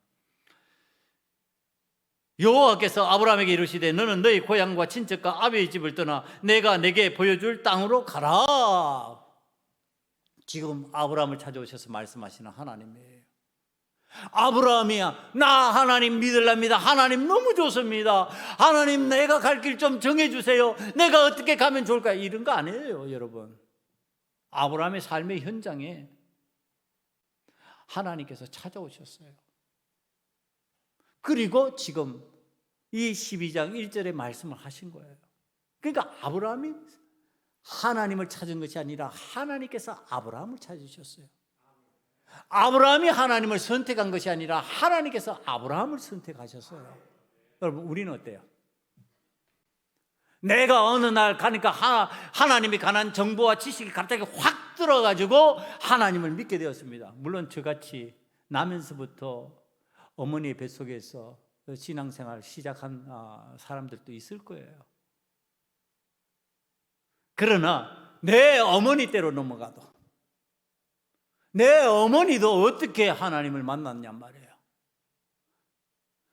여호와께서 아브라함에게 이르시되 너는 너희 고향과 친척과 아비의 집을 떠나 내가 내게 보여줄 땅으로 가라. 지금 아브라함을 찾아오셔서 말씀하시는 하나님이에요. 아브라함이야, 나 하나님 믿으랍니다. 하나님 너무 좋습니다. 하나님, 내가 갈 길 좀 정해주세요. 내가 어떻게 가면 좋을까요? 이런 거 아니에요, 여러분. 아브라함의 삶의 현장에 하나님께서 찾아오셨어요. 그리고 지금 이 12장 1절에 말씀을 하신 거예요. 그러니까 아브라함이 하나님을 찾은 것이 아니라 하나님께서 아브라함을 찾으셨어요. 아브라함이 하나님을 선택한 것이 아니라 하나님께서 아브라함을 선택하셨어요. 여러분, 우리는 어때요? 내가 어느 날 가니까 하나님이 관한 정보와 지식이 갑자기 확 들어가지고 하나님을 믿게 되었습니다. 물론 저같이 나면서부터 어머니의 뱃속에서 신앙생활 시작한 사람들도 있을 거예요. 그러나 내 어머니 때로 넘어가도, 내 어머니도 어떻게 하나님을 만났냔 말이에요.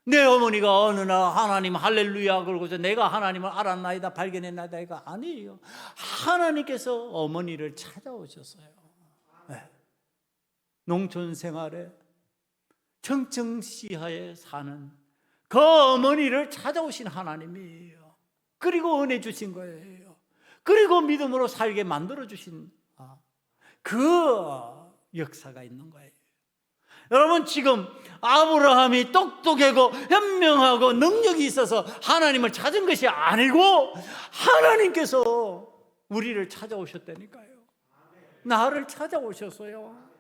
내 어머니가 어느 날 하나님 할렐루야 그러고서 내가 하나님을 알았나이다, 발견했나이다, 이거 아니에요. 하나님께서 어머니를 찾아오셨어요. 네. 농촌 생활에 청청시하에 사는 그 어머니를 찾아오신 하나님이에요. 그리고 은혜 주신 거예요. 그리고 믿음으로 살게 만들어 주신 그 역사가 있는 거예요. 여러분, 지금 아브라함이 똑똑하고 현명하고 능력이 있어서 하나님을 찾은 것이 아니고 하나님께서 우리를 찾아오셨다니까요. 나를 찾아오셨어요.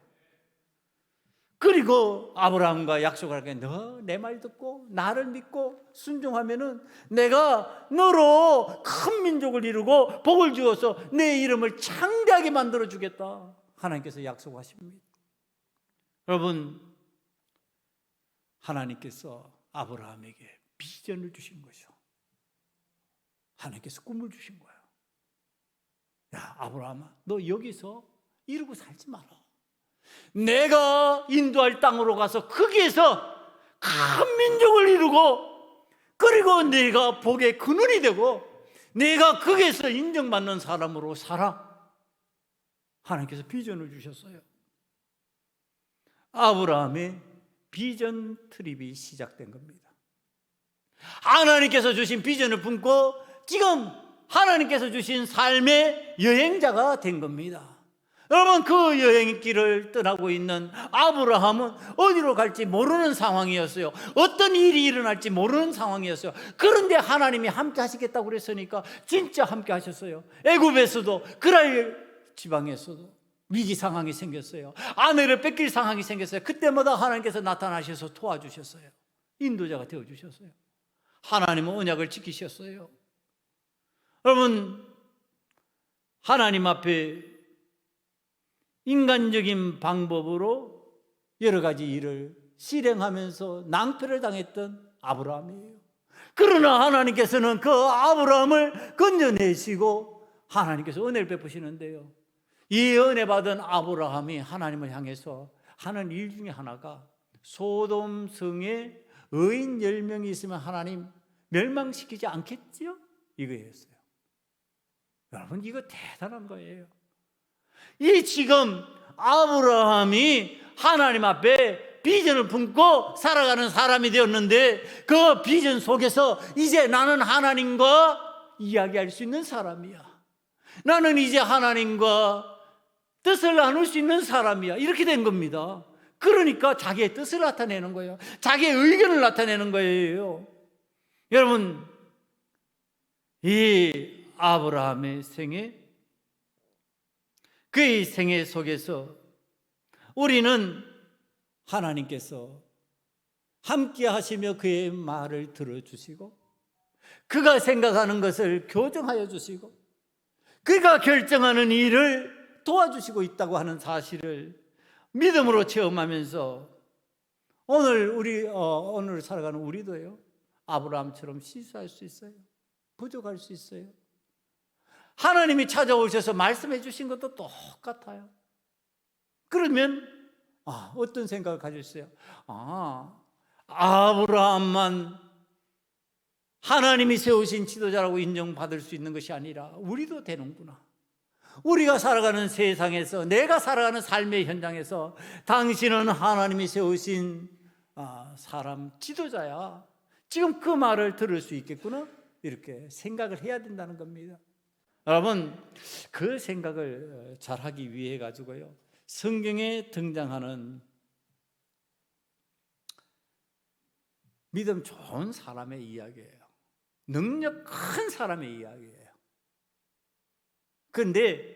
그리고 아브라함과 약속을 하게, 너 내 말 듣고 나를 믿고 순종하면은 내가 너로 큰 민족을 이루고 복을 주어서 내 이름을 창대하게 만들어 주겠다. 하나님께서 약속하십니다. 여러분, 하나님께서 아브라함에게 비전을 주신 거죠. 하나님께서 꿈을 주신 거예요. 야, 아브라함아, 너 여기서 이러고 살지 마라. 내가 인도할 땅으로 가서 거기에서 큰 민족을 이루고, 그리고 내가 복의 근원이 되고 내가 거기에서 인정받는 사람으로 살아. 하나님께서 비전을 주셨어요. 아브라함의 비전 트립이 시작된 겁니다. 하나님께서 주신 비전을 품고 지금 하나님께서 주신 삶의 여행자가 된 겁니다. 여러분, 그 여행길을 떠나고 있는 아브라함은 어디로 갈지 모르는 상황이었어요. 어떤 일이 일어날지 모르는 상황이었어요. 그런데 하나님이 함께 하시겠다고 그랬으니까 진짜 함께 하셨어요. 애굽에서도, 그랄 지방에서도 위기 상황이 생겼어요. 아내를 뺏길 상황이 생겼어요. 그때마다 하나님께서 나타나셔서 도와주셨어요. 인도자가 되어주셨어요. 하나님은 언약을 지키셨어요. 여러분, 하나님 앞에 인간적인 방법으로 여러 가지 일을 실행하면서 낭패를 당했던 아브라함이에요. 그러나 하나님께서는 그 아브라함을 건져내시고 하나님께서 은혜를 베푸시는데요, 이 은혜 받은 아브라함이 하나님을 향해서 하는 일 중에 하나가 소돔 성에 의인 10명이 있으면 하나님 멸망시키지 않겠지요? 이거였어요. 여러분, 이거 대단한 거예요. 이 지금 아브라함이 하나님 앞에 비전을 품고 살아가는 사람이 되었는데, 그 비전 속에서 이제 나는 하나님과 이야기할 수 있는 사람이야. 나는 이제 하나님과 뜻을 나눌 수 있는 사람이야. 이렇게 된 겁니다. 그러니까 자기의 뜻을 나타내는 거예요. 자기의 의견을 나타내는 거예요. 여러분, 이 아브라함의 생애, 그의 생애 속에서 우리는 하나님께서 함께 하시며 그의 말을 들어주시고, 그가 생각하는 것을 교정하여 주시고, 그가 결정하는 일을 도와주시고 있다고 하는 사실을 믿음으로 체험하면서 오늘 살아가는 우리도요, 아브라함처럼 실수할 수 있어요. 부족할 수 있어요. 하나님이 찾아오셔서 말씀해 주신 것도 똑같아요. 그러면 어떤 생각을 가졌어요? 아브라함만 하나님이 세우신 지도자라고 인정받을 수 있는 것이 아니라 우리도 되는구나. 우리가 살아가는 세상에서, 내가 살아가는 삶의 현장에서 당신은 하나님이 세우신 사람, 지도자야. 지금 그 말을 들을 수 있겠구나. 이렇게 생각을 해야 된다는 겁니다. 여러분, 그 생각을 잘하기 위해 가지고요, 성경에 등장하는 믿음 좋은 사람의 이야기예요. 능력 큰 사람의 이야기예요. 그런데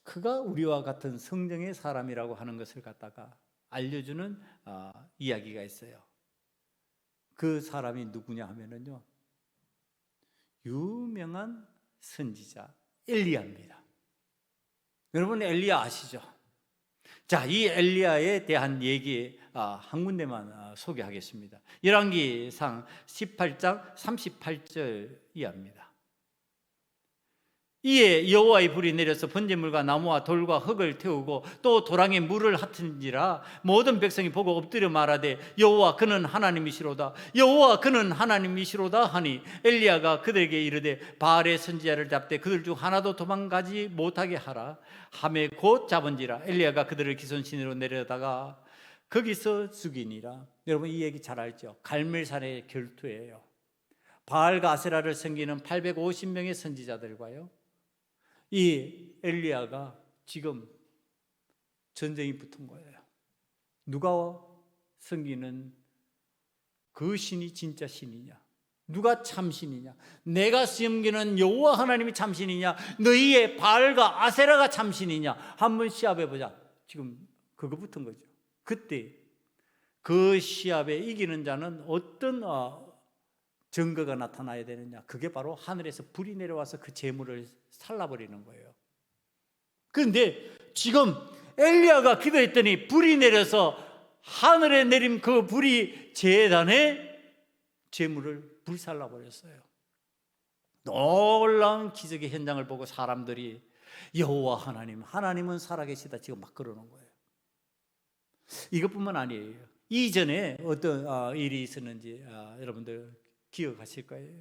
그가 우리와 같은 성령의 사람이라고 하는 것을 갖다가 알려주는 이야기가 있어요. 그 사람이 누구냐 하면은요, 유명한 선지자 엘리야입니다. 여러분, 엘리야 아시죠? 자, 이 엘리야에 대한 얘기 한 군데만 소개하겠습니다. 열왕기상 18장 38절 이하입니다. 이에 여호와의 불이 내려서 번제물과 나무와 돌과 흙을 태우고 또 도랑에 물을 핫은지라 모든 백성이 보고 엎드려 말하되 여호와 그는 하나님이시로다, 여호와 그는 하나님이시로다 하니, 엘리야가 그들에게 이르되 바알의 선지자를 잡되 그들 중 하나도 도망가지 못하게 하라 하매 곧 잡은지라. 엘리야가 그들을 기손신으로 내려다가 거기서 죽이니라. 여러분 이 얘기 잘 알죠? 갈멜산의 결투예요. 바알과 아세라를 섬기는 850명의 선지자들과요, 이 엘리야가 지금 전쟁이 붙은 거예요. 누가 섬기는 그 신이 진짜 신이냐? 누가 참신이냐? 내가 섬기는 여호와 하나님이 참신이냐? 너희의 바알과 아세라가 참신이냐? 한번 시합해보자. 지금 그거 붙은 거죠. 그때 그 시합에 이기는 자는 어떤 증거가 나타나야 되느냐? 그게 바로 하늘에서 불이 내려와서 그 재물을 살라버리는 거예요. 그런데 지금 엘리야가 기도했더니 불이 내려서 하늘에 내린 그 불이 제단에 재물을 불살라버렸어요. 놀라운 기적의 현장을 보고 사람들이 여호와 하나님은 살아계시다 지금 막 그러는 거예요. 이것뿐만 아니에요. 이전에 어떤 일이 있었는지 여러분들 기억하실 거예요.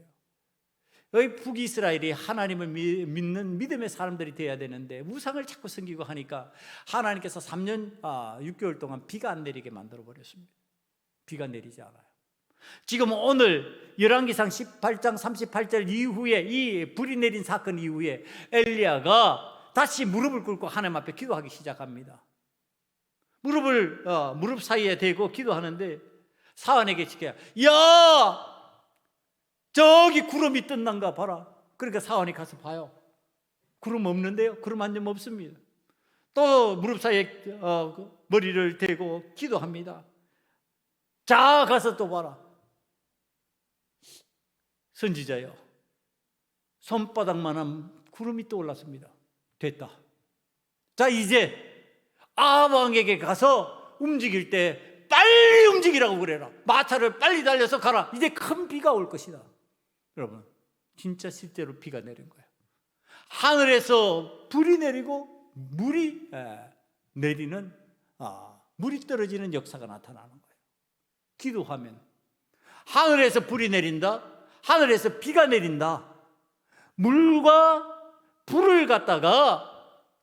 여기 북이스라엘이 하나님을 믿는 믿음의 사람들이 되어야 되는데 우상을 자꾸 섬기고 하니까 하나님께서 3년 6개월 동안 비가 안 내리게 만들어 버렸습니다. 비가 내리지 않아요. 지금 오늘 열왕기상 18장 38절 이후에, 이 불이 내린 사건 이후에 엘리야가 다시 무릎을 꿇고 하나님 앞에 기도하기 시작합니다. 무릎 사이에 대고 기도하는데 사환에게 시켜요. 야, 저기 구름이 뜬단가 봐라. 그러니까 사환이 가서 봐요. 구름 없는데요? 구름 한 점 없습니다. 또 무릎 사이에 머리를 대고 기도합니다. 자, 가서 또 봐라. 선지자요, 손바닥만한 구름이 떠올랐습니다. 됐다. 자, 이제 아합 왕에게 가서 움직일 때 빨리 움직이라고 그래라. 마차를 빨리 달려서 가라. 이제 큰 비가 올 것이다. 여러분, 진짜 실제로 비가 내린 거예요. 하늘에서 불이 내리고 물이 내리는, 물이 떨어지는 역사가 나타나는 거예요. 기도하면 하늘에서 불이 내린다, 하늘에서 비가 내린다. 물과 불을 갖다가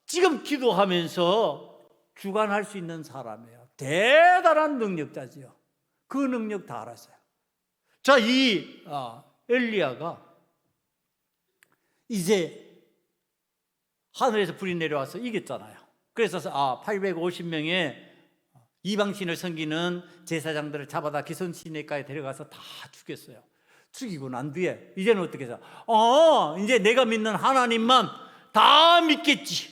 지금 기도하면서 주관할 수 있는 사람이에요. 대단한 능력자지요. 그 능력 다 알았어요. 자, 이 엘리야가 이제 하늘에서 불이 내려와서 이겼잖아요. 그래서 850명의 이방신을 섬기는 제사장들을 잡아다 기손시내가에 데려가서 다 죽였어요. 죽이고 난 뒤에 이제는 어떻게 해서 이제 내가 믿는 하나님만 다 믿겠지.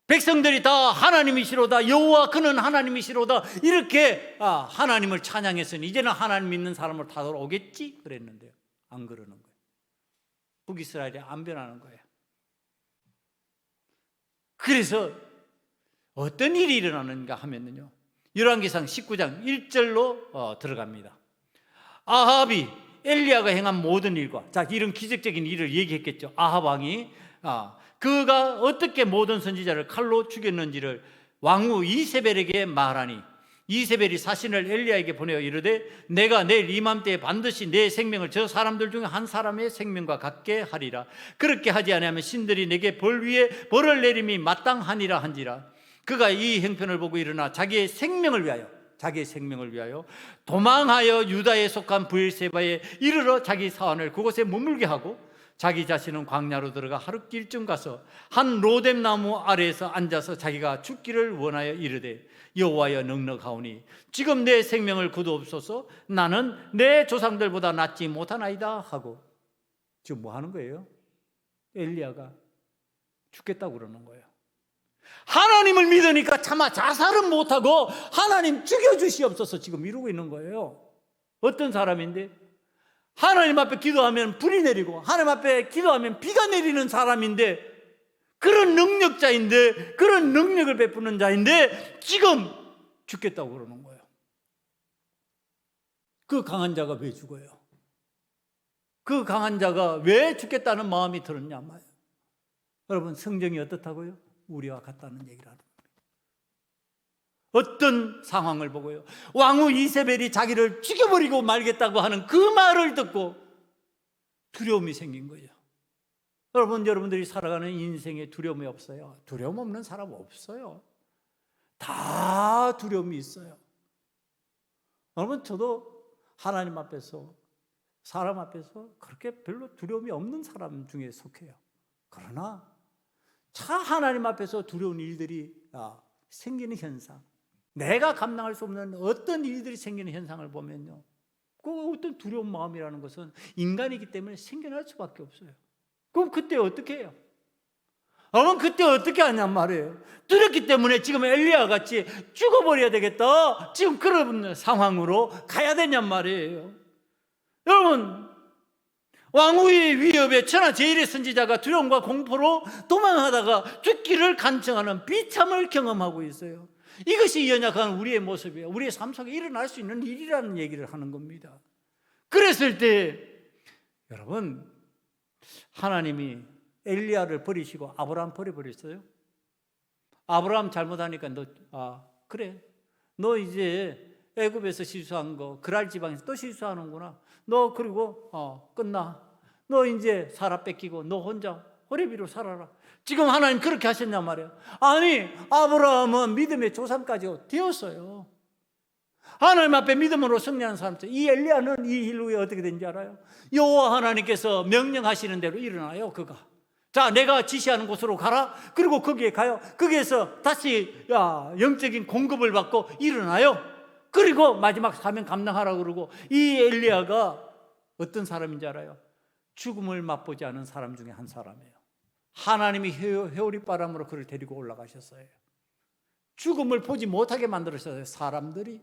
백성들이 다 하나님이시로다, 여호와 그는 하나님이시로다, 이렇게 하나님을 찬양했으니 이제는 하나님 믿는 사람으로 다 돌아오겠지 그랬는데요, 안 그러는 거예요. 북이스라엘이 안 변하는 거예요. 그래서 어떤 일이 일어나는가 하면요, 열왕기상 19장 1절로 들어갑니다. 아합이 엘리야가 행한 모든 일과, 자, 이런 기적적인 일을 얘기했겠죠. 아합 왕이 그가 어떻게 모든 선지자를 칼로 죽였는지를 왕후 이세벨에게 말하니, 이세벨이 사신을 엘리야에게 보내어 이르되 내가 내일 이맘때에 반드시 내 생명을 저 사람들 중에 한 사람의 생명과 같게 하리라. 그렇게 하지 아니하면 신들이 내게 벌 위에 벌을 내림이 마땅하니라 한지라. 그가 이 형편을 보고 일어나 자기의 생명을 위하여 도망하여 유다에 속한 브엘세바에 이르러 자기 사환을 그곳에 머물게 하고 자기 자신은 광야로 들어가 하룻길쯤 가서 한 로뎀 나무 아래에서 앉아서 자기가 죽기를 원하여 이르되 여호와여 넉넉하오니 지금 내 생명을 거두옵소서. 나는 내 조상들보다 낫지 못하나이다 하고. 지금 뭐 하는 거예요? 엘리야가 죽겠다고 그러는 거예요. 하나님을 믿으니까 차마 자살은 못하고 하나님 죽여주시옵소서 지금 이러고 있는 거예요. 어떤 사람인데 하나님 앞에 기도하면 불이 내리고 하나님 앞에 기도하면 비가 내리는 사람인데, 그런 능력자인데, 그런 능력을 베푸는 자인데 지금 죽겠다고 그러는 거예요. 그 강한 자가 왜 죽어요? 그 강한 자가 왜 죽겠다는 마음이 들었냐 말이에요. 여러분, 성경이 어떻다고요? 우리와 같다는 얘기를 하는 겁니다. 어떤 상황을 보고요, 왕후 이세벨이 자기를 죽여버리고 말겠다고 하는 그 말을 듣고 두려움이 생긴 거예요. 여러분들이 살아가는 인생에 두려움이 없어요? 두려움 없는 사람 없어요. 다 두려움이 있어요. 여러분, 저도 하나님 앞에서, 사람 앞에서 그렇게 별로 두려움이 없는 사람 중에 속해요. 그러나 하나님 앞에서 두려운 일들이 생기는 현상, 내가 감당할 수 없는 어떤 일들이 생기는 현상을 보면요, 그 어떤 두려운 마음이라는 것은 인간이기 때문에 생겨날 수밖에 없어요. 그럼 그때 어떻게 해요? 여러분, 그때 어떻게 하냔 말이에요. 두렵기 때문에 지금 엘리야 같이 죽어버려야 되겠다, 지금 그런 상황으로 가야 되냔 말이에요. 여러분, 왕후의 위협에 천하제일의 선지자가 두려움과 공포로 도망하다가 죽기를 간청하는 비참을 경험하고 있어요. 이것이 연약한 우리의 모습이에요. 우리의 삶 속에 일어날 수 있는 일이라는 얘기를 하는 겁니다. 그랬을 때 여러분, 하나님이 엘리야를 버리시고 아브라함 버려버렸어요. 아브라함 잘못하니까 그래, 너 이제 애굽에서 실수한 거 그랄 지방에서 또 실수하는구나, 너 그리고 끝나, 너 이제 사라 뺏기고 너 혼자 호레비로 살아라. 지금 하나님 그렇게 하셨냔 말이에요. 아니, 아브라함은 믿음의 조상까지 되었어요. 하나님 앞에 믿음으로 승리하는 사람들. 이 엘리야는 이 일 후에 어떻게 된지 알아요? 여호와 하나님께서 명령하시는 대로 일어나요. 그가, 자, 내가 지시하는 곳으로 가라. 그리고 거기에 가요. 거기에서 다시 영적인 공급을 받고 일어나요. 그리고 마지막 사명 감당하라고 그러고, 이 엘리야가 어떤 사람인지 알아요? 죽음을 맛보지 않은 사람 중에 한 사람이에요. 하나님이 회오리바람으로 그를 데리고 올라가셨어요. 죽음을 보지 못하게 만들었어요, 사람들이.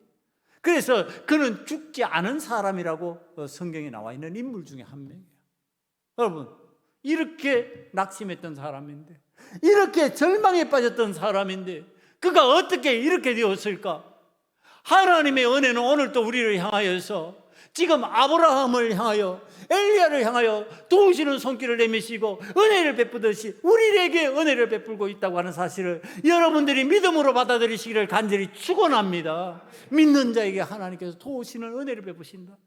그래서 그는 죽지 않은 사람이라고 성경에 나와 있는 인물 중에 한 명이에요. 여러분, 이렇게 낙심했던 사람인데, 이렇게 절망에 빠졌던 사람인데, 그가 어떻게 이렇게 되었을까? 하나님의 은혜는 오늘도 우리를 향하여서, 지금 아브라함을 향하여, 엘리야를 향하여 도우시는 손길을 내미시고 은혜를 베푸듯이 우리에게 은혜를 베풀고 있다고 하는 사실을 여러분들이 믿음으로 받아들이시기를 간절히 축원합니다. 믿는 자에게 하나님께서 도우시는 은혜를 베푸신다.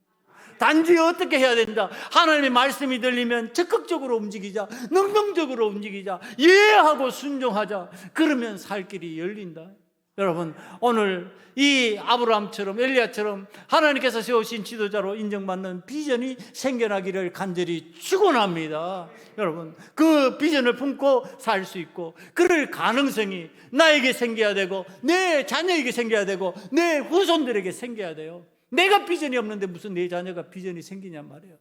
단지 어떻게 해야 된다? 하나님의 말씀이 들리면 적극적으로 움직이자, 능동적으로 움직이자, 예하고 순종하자. 그러면 살 길이 열린다. 여러분, 오늘 이 아브라함처럼 엘리야처럼 하나님께서 세우신 지도자로 인정받는 비전이 생겨나기를 간절히 축원합니다. 여러분, 그 비전을 품고 살 수 있고, 그럴 가능성이 나에게 생겨야 되고, 내 자녀에게 생겨야 되고, 내 후손들에게 생겨야 돼요. 내가 비전이 없는데 무슨 내 자녀가 비전이 생기냔 말이에요.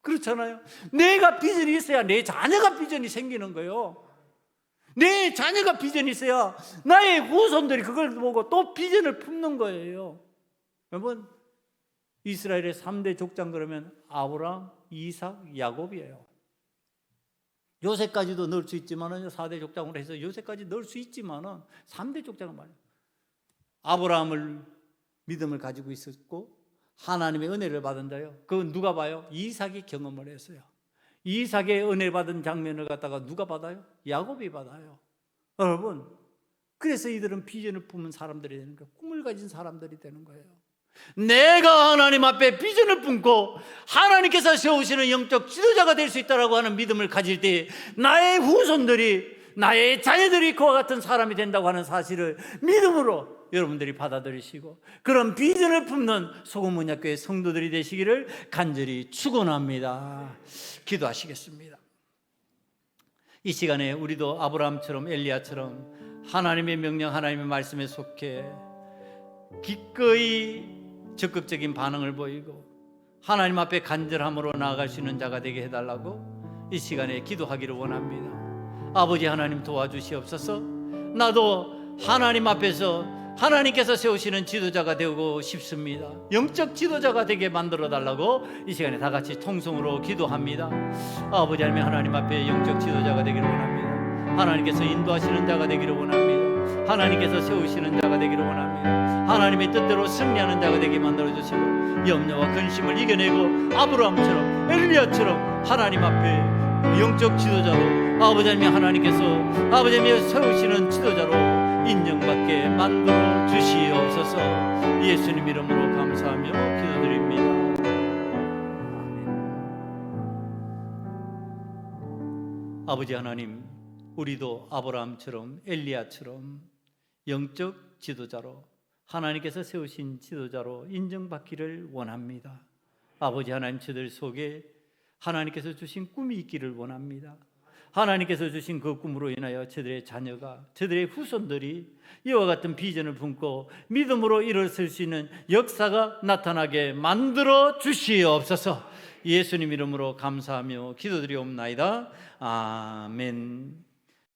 그렇잖아요. 내가 비전이 있어야 내 자녀가 비전이 생기는 거예요. 내 자녀가 비전이 있어야 나의 후손들이 그걸 보고 또 비전을 품는 거예요. 여러분, 이스라엘의 3대 족장 그러면 아브라함, 이삭, 야곱이에요. 요새까지도 넣을 수 있지만은 4대 족장으로 해서 요새까지 넣을 수 있지만은 3대 족장은 말이에요. 아브라함을 믿음을 가지고 있었고 하나님의 은혜를 받은 자요. 그건 누가 봐요? 이삭이 경험을 했어요. 이삭의 은혜 받은 장면을 갖다가 누가 받아요? 야곱이 받아요. 여러분, 그래서 이들은 비전을 품은 사람들이 되는 거예요. 꿈을 가진 사람들이 되는 거예요. 내가 하나님 앞에 비전을 품고 하나님께서 세우시는 영적 지도자가 될 수 있다고 하는 믿음을 가질 때 나의 후손들이, 나의 자녀들이 그와 같은 사람이 된다고 하는 사실을 믿음으로 여러분들이 받아들이시고 그런 비전을 품는 소금문약교회 성도들이 되시기를 간절히 축원합니다. 기도하시겠습니다. 이 시간에 우리도 아브라함처럼 엘리야처럼 하나님의 명령, 하나님의 말씀에 속해 기꺼이 적극적인 반응을 보이고 하나님 앞에 간절함으로 나아갈 수 있는 자가 되게 해달라고 이 시간에 기도하기를 원합니다. 아버지 하나님, 도와주시옵소서. 나도 하나님 앞에서 하나님께서 세우시는 지도자가 되고 싶습니다. 영적 지도자가 되게 만들어 달라고 이 시간에 다 같이 통성으로 기도합니다. 아버지 하나님 앞에 영적 지도자가 되기를 원합니다. 하나님께서 인도하시는 자가 되기를 원합니다. 하나님께서 세우시는 자가 되기를 원합니다. 하나님의 뜻대로 승리하는 자가 되게 만들어 주시고 염려와 근심을 이겨내고 아브라함처럼 엘리야처럼 하나님 앞에 영적 지도자로 아버지 하나님께서 아버지 세우시는 지도자로 인정받게 만들어 주시옵소서. 예수님 이름으로 감사하며 기도드립니다. 아버지 하나님, 우리도 아브라함처럼 엘리야처럼 영적 지도자로, 하나님께서 세우신 지도자로 인정받기를 원합니다. 아버지 하나님, 저들 속에 하나님께서 주신 꿈이 있기를 원합니다. 하나님께서 주신 그 꿈으로 인하여 저들의 자녀가, 저들의 후손들이 이와 같은 비전을 품고 믿음으로 일어설 수 있는 역사가 나타나게 만들어 주시옵소서. 예수님 이름으로 감사하며 기도드리옵나이다. 아멘.